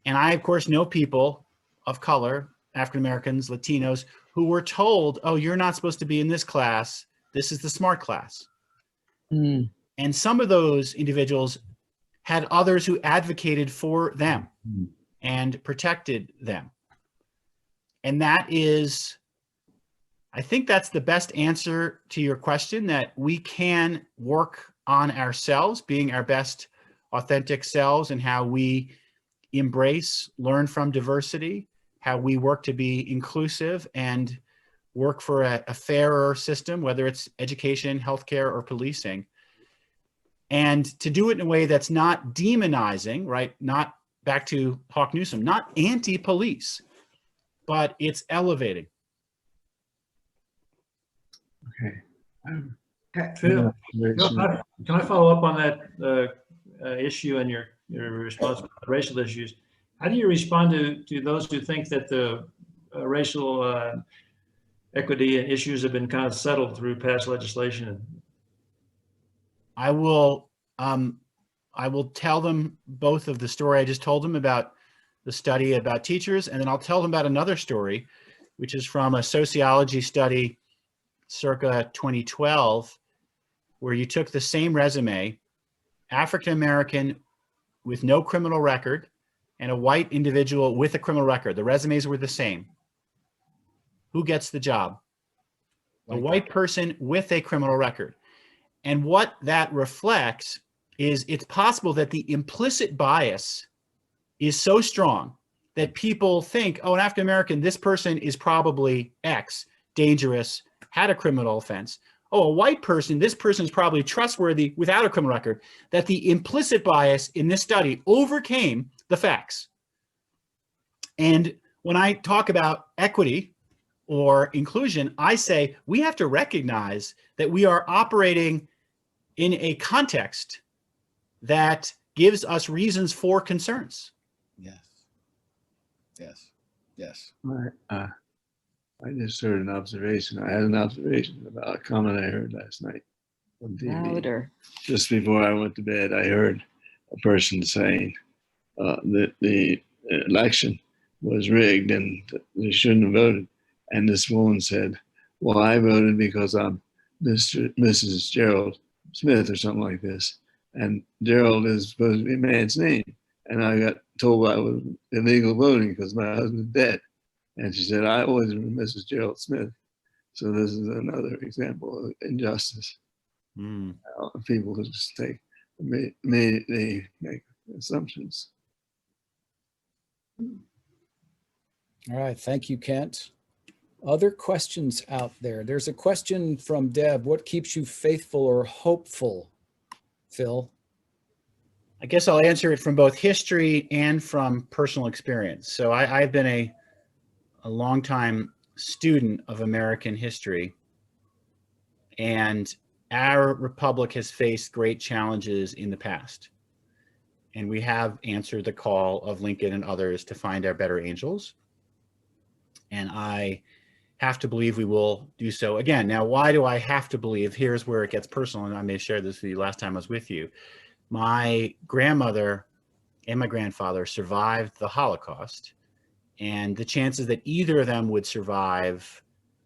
and I, of course, know people of color, African Americans, Latinos, who were told, oh, you're not supposed to be in this class. This is the smart class. And some of those individuals had others who advocated for them and protected them. And that is, I think that's the best answer to your question, that we can work on ourselves, being our best authentic selves, and how we embrace, learn from diversity, how we work to be inclusive and work for a fairer system, whether it's education, healthcare, or policing. And to do it in a way that's not demonizing, right? Not, back to Hawk Newsome, not anti-police, but it's elevating. Okay. Phil, can I follow up on that issue and your response to racial issues? How do you respond to those who think that the racial equity issues have been kind of settled through past legislation? I will tell them both of the story I just told them about the study about teachers, and then I'll tell them about another story, which is from a sociology study circa 2012, where you took the same resume, African-American with no criminal record, and a white individual with a criminal record. The resumes were the same. Who gets the job? A white person with a criminal record. And what that reflects is it's possible that the implicit bias is so strong that people think, oh, an African-American, this person is probably X, dangerous, had a criminal offense. Oh, a white person, this person is probably trustworthy without a criminal record. That the implicit bias in this study overcame the facts. And when I talk about equity or inclusion, I say we have to recognize that we are operating in a context that gives us reasons for concerns. Yes. Yes. Yes. I just heard an observation. I had an observation about a comment I heard last night on TV. Louder. Just before I went to bed, I heard a person saying that the election was rigged and they shouldn't have voted. And this woman said, well, I voted because I'm Mrs. Gerald Smith or something like this. And Gerald is supposed to be a man's name. And I got told I was illegal voting because my husband's dead. And she said, I always remember Mrs. Gerald Smith. So this is another example of injustice. People who just they make assumptions. All right. Thank you, Kent. Other questions out there? There's a question from Deb. What keeps you faithful or hopeful, Phil? I guess I'll answer it from both history and from personal experience. So I've been a longtime student of American history, and our republic has faced great challenges in the past. and we have answered the call of Lincoln and others to find our better angels. And I have to believe we will do so again. Now, why do I have to believe? Here's where it gets personal, and I may share this with you last time I was with you. My grandmother and my grandfather survived the Holocaust, and the chances that either of them would survive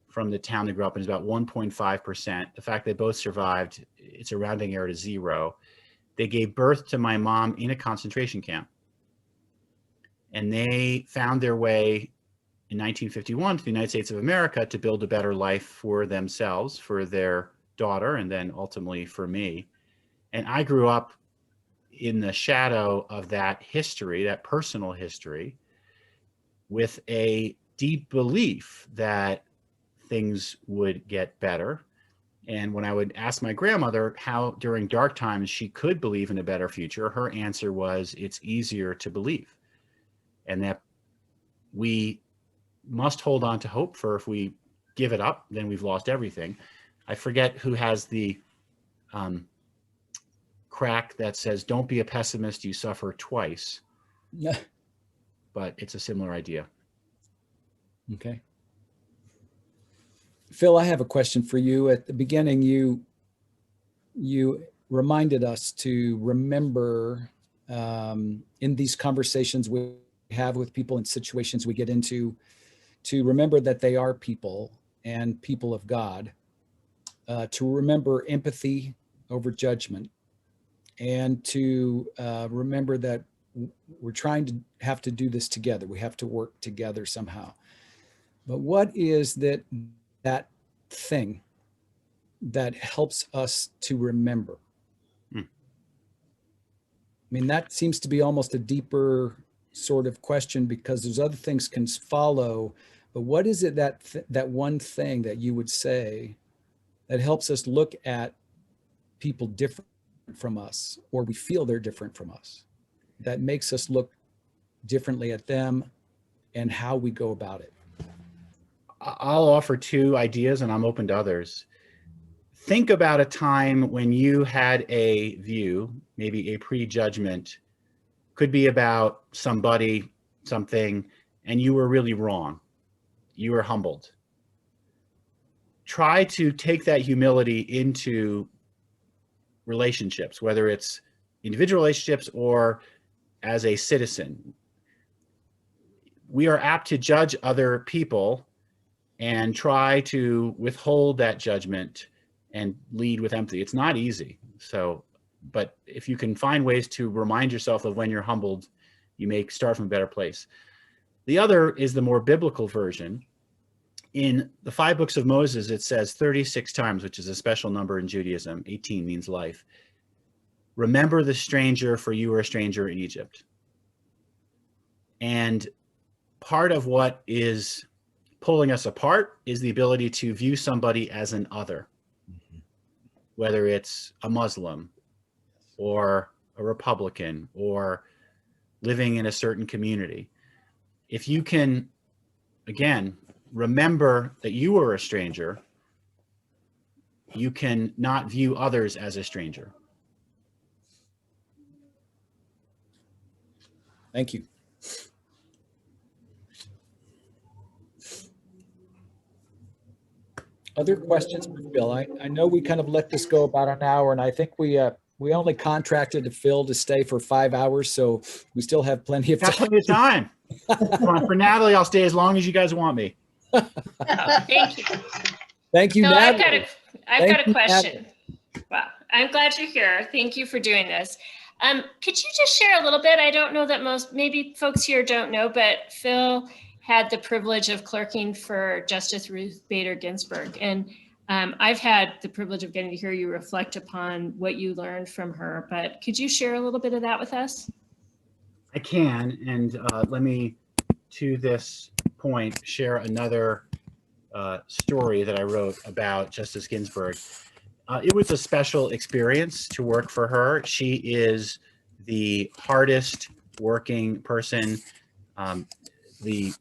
from the town they grew up in is about 1.5%. The fact they both survived, it's a rounding error to 0. They gave birth to my mom in a concentration camp, and they found their way in 1951 to the United States of America to build a better life for themselves, for their daughter, and then ultimately for me. And I grew up in the shadow of that history, that personal history, with a deep belief that things would get better. And when I would ask my grandmother how during dark times she could believe in a better future, her answer was, it's easier to believe. And that we must hold on to hope, for if we give it up, then we've lost everything. I forget who has the crack that says, don't be a pessimist, you suffer twice. Yeah. But it's a similar idea. Okay. Phil, I have a question for you. At the beginning, you reminded us to remember in these conversations we have with people and situations we get into, to remember that they are people and people of God, to remember empathy over judgment, and to remember that we're trying to have to do this together. We have to work together somehow. But what is that thing that helps us to remember? I mean, that seems to be almost a deeper sort of question, because there's other things can follow. But what is it that one thing that you would say that helps us look at people different from us, or we feel they're different from us, that makes us look differently at them and how we go about it? I'll offer 2 ideas, and I'm open to others. Think about a time when you had a view, maybe a prejudgment, could be about somebody, something, and you were really wrong. You were humbled. Try to take that humility into relationships, whether it's individual relationships or as a citizen. We are apt to judge other people and try to withhold that judgment and lead with empathy. It's not easy. So, but if you can find ways to remind yourself of when you're humbled, you may start from a better place. The other is the more biblical version. In the 5 books of Moses, it says 36 times, which is a special number in Judaism. 18 means life. Remember the stranger, for you were a stranger in Egypt. And part of what is pulling us apart is the ability to view somebody as an other, whether it's a Muslim or a Republican or living in a certain community. If you can, again, remember that you were a stranger, you can not view others as a stranger. Thank you. Other questions for Phil? I know we kind of let this go about an hour, and I think we only contracted to Phil to stay for 5 hours, so we still have plenty of time. Got plenty of time. Come on, for Natalie, I'll stay as long as you guys want me. Thank you. Thank you, No, Natalie. I've got a question. Well, I'm glad you're here. Thank you for doing this. Could you just share a little bit? I don't know that maybe folks here don't know, but Phil had the privilege of clerking for Justice Ruth Bader Ginsburg. And I've had the privilege of getting to hear you reflect upon what you learned from her, but could you share a little bit of that with us? I can, and let me, to this point, share another story that I wrote about Justice Ginsburg. It was a special experience to work for her. She is the hardest working person, the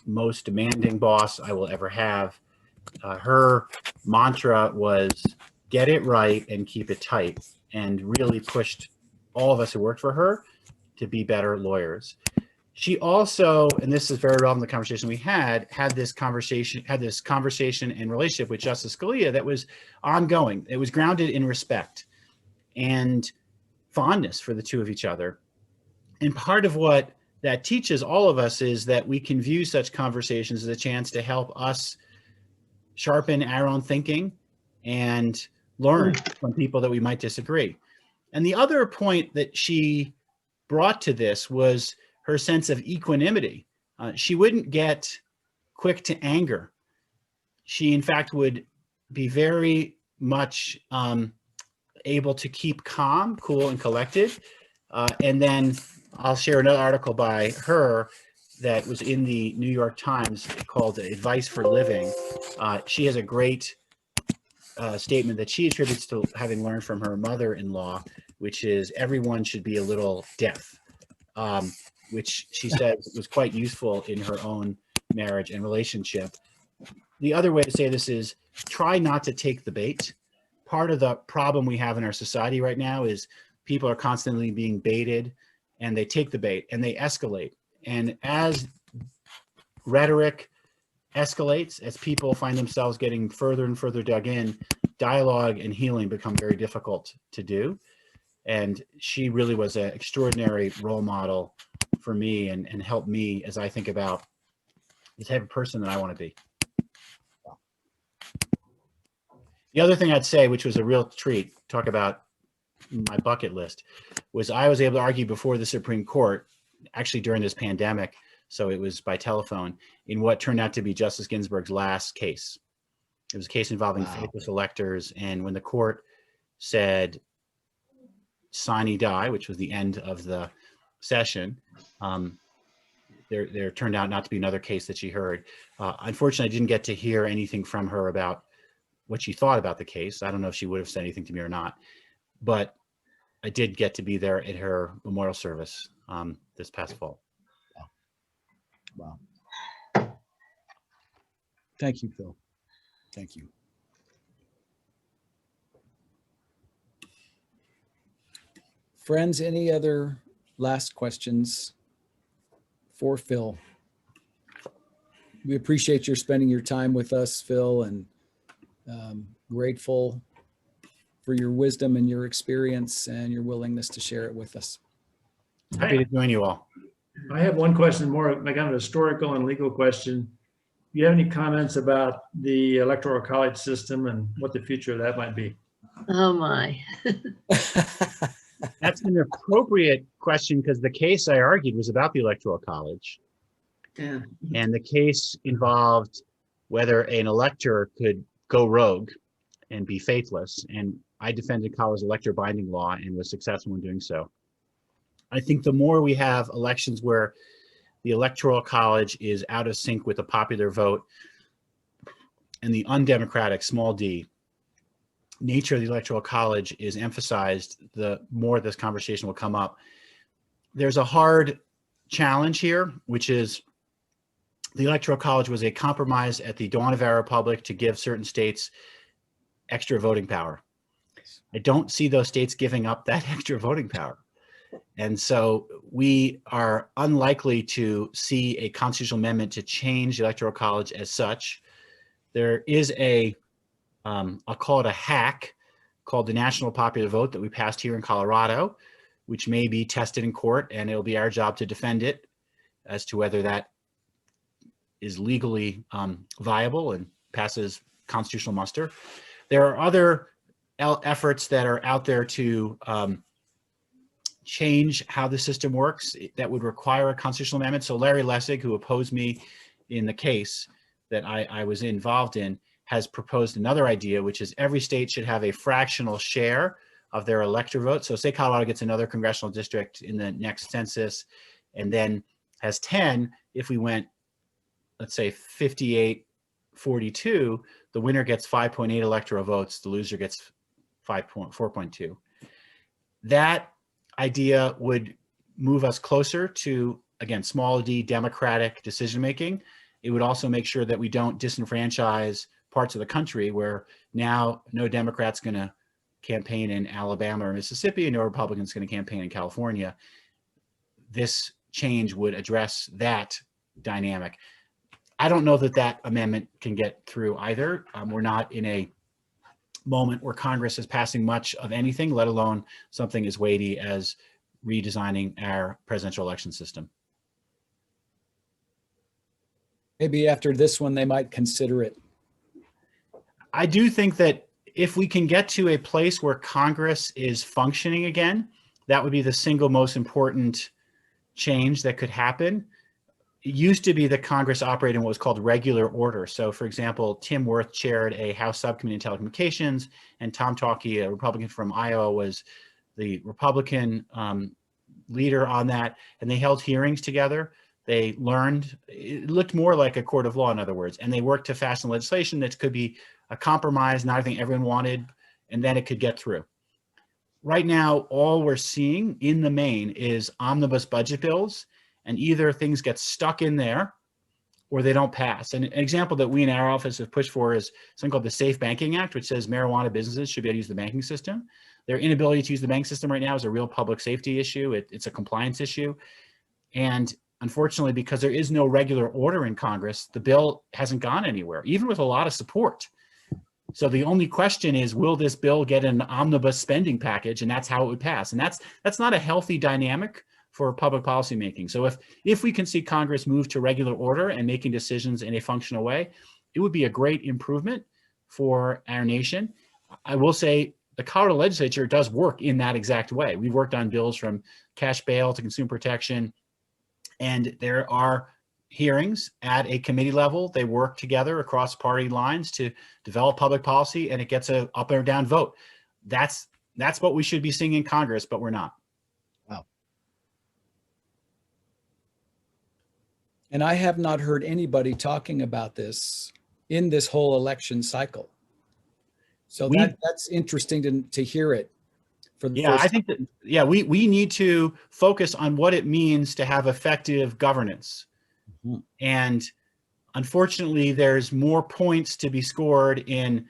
most demanding boss I will ever have. Her mantra was get it right and keep it tight, and really pushed all of us who worked for her to be better lawyers. She also, and this is very relevant to the conversation we had this conversation and relationship with Justice Scalia that was ongoing. It was grounded in respect and fondness for the two of each other. And part of what that teaches all of us is that we can view such conversations as a chance to help us sharpen our own thinking and learn from people that we might disagree. And the other point that she brought to this was her sense of equanimity. She wouldn't get quick to anger. She, in fact, would be very much able to keep calm, cool, and collected. And then I'll share another article by her that was in the New York Times called Advice for Living. She has a great statement that she attributes to having learned from her mother-in-law, which is everyone should be a little deaf, which she says was quite useful in her own marriage and relationship. The other way to say this is try not to take the bait. Part of the problem we have in our society right now is people are constantly being baited, and they take the bait and they escalate. And as rhetoric escalates, as people find themselves getting further and further dug in, dialogue and healing become very difficult to do. And she really was an extraordinary role model for me and helped me as I think about the type of person that I want to be. The other thing I'd say, which was a real treat, talk about my bucket list, was I was able to argue before the Supreme Court, actually during this pandemic, so it was by telephone, in what turned out to be Justice Ginsburg's last case. It was a case involving faithless electors, and when the court said sine die, which was the end of the session, there turned out not to be another case that she heard. Unfortunately, I didn't get to hear anything from her about what she thought about the case. I don't know if she would have said anything to me or not, but I did get to be there at her memorial service this past fall. Wow. Thank you, Phil. Thank you. Friends, any other last questions for Phil? We appreciate your spending your time with us, Phil, and grateful for your wisdom and your experience and your willingness to share it with us. Happy to join you all. I have one question, more like kind of a historical and legal question. Do you have any comments about the electoral college system and what the future of that might be? Oh my. That's an appropriate question because the case I argued was about the electoral college. Yeah. And the case involved whether an elector could go rogue and be faithless. And I defended college elector binding law and was successful in doing so. I think the more we have elections where the electoral college is out of sync with the popular vote and the undemocratic, small d, nature of the electoral college is emphasized, the more this conversation will come up. There's a hard challenge here, which is the electoral college was a compromise at the dawn of our republic to give certain states extra voting power. I don't see those states giving up that extra voting power. And so we are unlikely to see a constitutional amendment to change the electoral college as such. There is I'll call it a hack called the National Popular Vote that we passed here in Colorado, which may be tested in court, and it'll be our job to defend it as to whether that is legally viable and passes constitutional muster. There are other efforts that are out there to change how the system works that would require a constitutional amendment. So Larry Lessig, who opposed me in the case that I was involved in, has proposed another idea, which is every state should have a fractional share of their elector vote. So say Colorado gets another congressional district in the next census and then has 10, if we went, let's say 58-42, the winner gets 5.8 electoral votes, the loser gets 4.2. That idea would move us closer to, again, small d democratic decision-making. It would also make sure that we don't disenfranchise parts of the country where now no Democrat's going to campaign in Alabama or Mississippi and no Republican's going to campaign in California. This change would address that dynamic. I don't know that that amendment can get through either. We're not in a moment where Congress is passing much of anything, let alone something as weighty as redesigning our presidential election system. Maybe after this one, they might consider it. I do think that if we can get to a place where Congress is functioning again, that would be the single most important change that could happen. It used to be that Congress operated in what was called regular order. So for example, Tim Wirth chaired a House subcommittee on telecommunications, and Tom Talkey, a Republican from Iowa, was the Republican leader on that. And they held hearings together. They learned, it looked more like a court of law, in other words, and they worked to fashion legislation that could be a compromise, not everything everyone wanted, and then it could get through. Right now, all we're seeing in the main is omnibus budget bills, and either things get stuck in there or they don't pass. And an example that we in our office have pushed for is something called the Safe Banking Act, which says marijuana businesses should be able to use the banking system. Their inability to use the banking system right now is a real public safety issue. It's a compliance issue. And unfortunately, because there is no regular order in Congress, the bill hasn't gone anywhere, even with a lot of support. So the only question is, will this bill get an omnibus spending package? And that's how it would pass. And that's not a healthy dynamic for public policy making. So if we can see Congress move to regular order and making decisions in a functional way, it would be a great improvement for our nation. I will say the Colorado legislature does work in that exact way. We've worked on bills from cash bail to consumer protection, and there are hearings at a committee level. They work together across party lines to develop public policy, and it gets a up or down vote. That's what we should be seeing in Congress, but we're not. Wow. And I have not heard anybody talking about this in this whole election cycle. So that's interesting to hear it. For the first I think that, we need to focus on what it means to have effective governance. Mm-hmm. And unfortunately, there's more points to be scored in,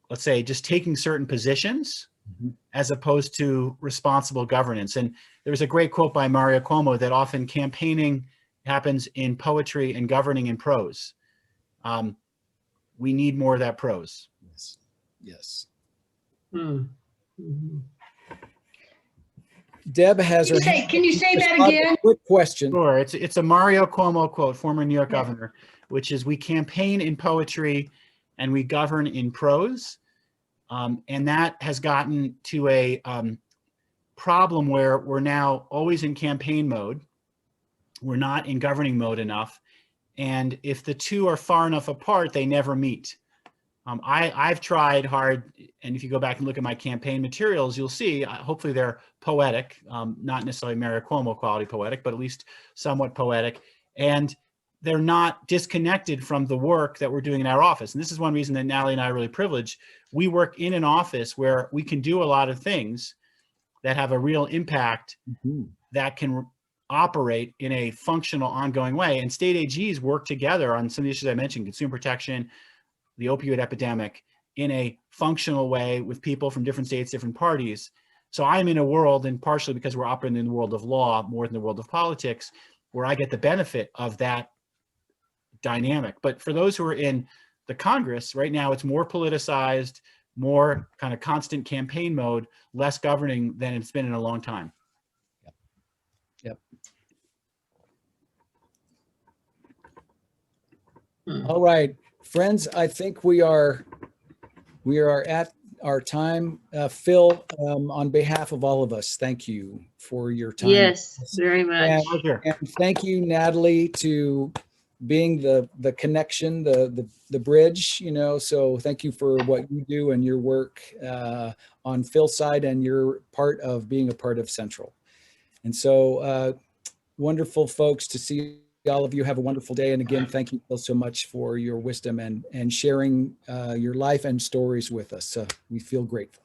let's say, just taking certain positions, mm-hmm, as opposed to responsible governance. And there was a great quote by Mario Cuomo that often campaigning happens in poetry and governing in prose. We need more of that prose. Yes. Yes. Mm-hmm. Deb has her hand. Can you say that again? Quick question. Sure. It's a Mario Cuomo quote, former New York governor, which is, we campaign in poetry and we govern in prose. And that has gotten to a problem where we're now always in campaign mode. We're not in governing mode enough. And if the two are far enough apart, they never meet. I've tried hard, and if you go back and look at my campaign materials, you'll see, hopefully they're poetic, not necessarily Mario Cuomo quality poetic, but at least somewhat poetic. And they're not disconnected from the work that we're doing in our office. And this is one reason that Natalie and I are really privileged. We work in an office where we can do a lot of things that have a real impact, mm-hmm, that can operate in a functional, ongoing way. And state AGs work together on some of the issues I mentioned, consumer protection, the opioid epidemic, in a functional way with people from different states, different parties. So I'm in a world, and partially because we're operating in the world of law more than the world of politics, where I get the benefit of that dynamic. But for those who are in the Congress right now, it's more politicized, more kind of constant campaign mode, less governing than it's been in a long time. Yep. All right. Friends, I think we are at our time. Phil, on behalf of all of us, thank you for your time. Yes, very much. And thank you, Natalie, to being the connection, the bridge, so thank you for what you do and your work on Phil's side, and you're part of being a part of Central. And so wonderful folks to see all of you. Have a wonderful day. And again, thank you so much for your wisdom and sharing your life and stories with us. We feel grateful.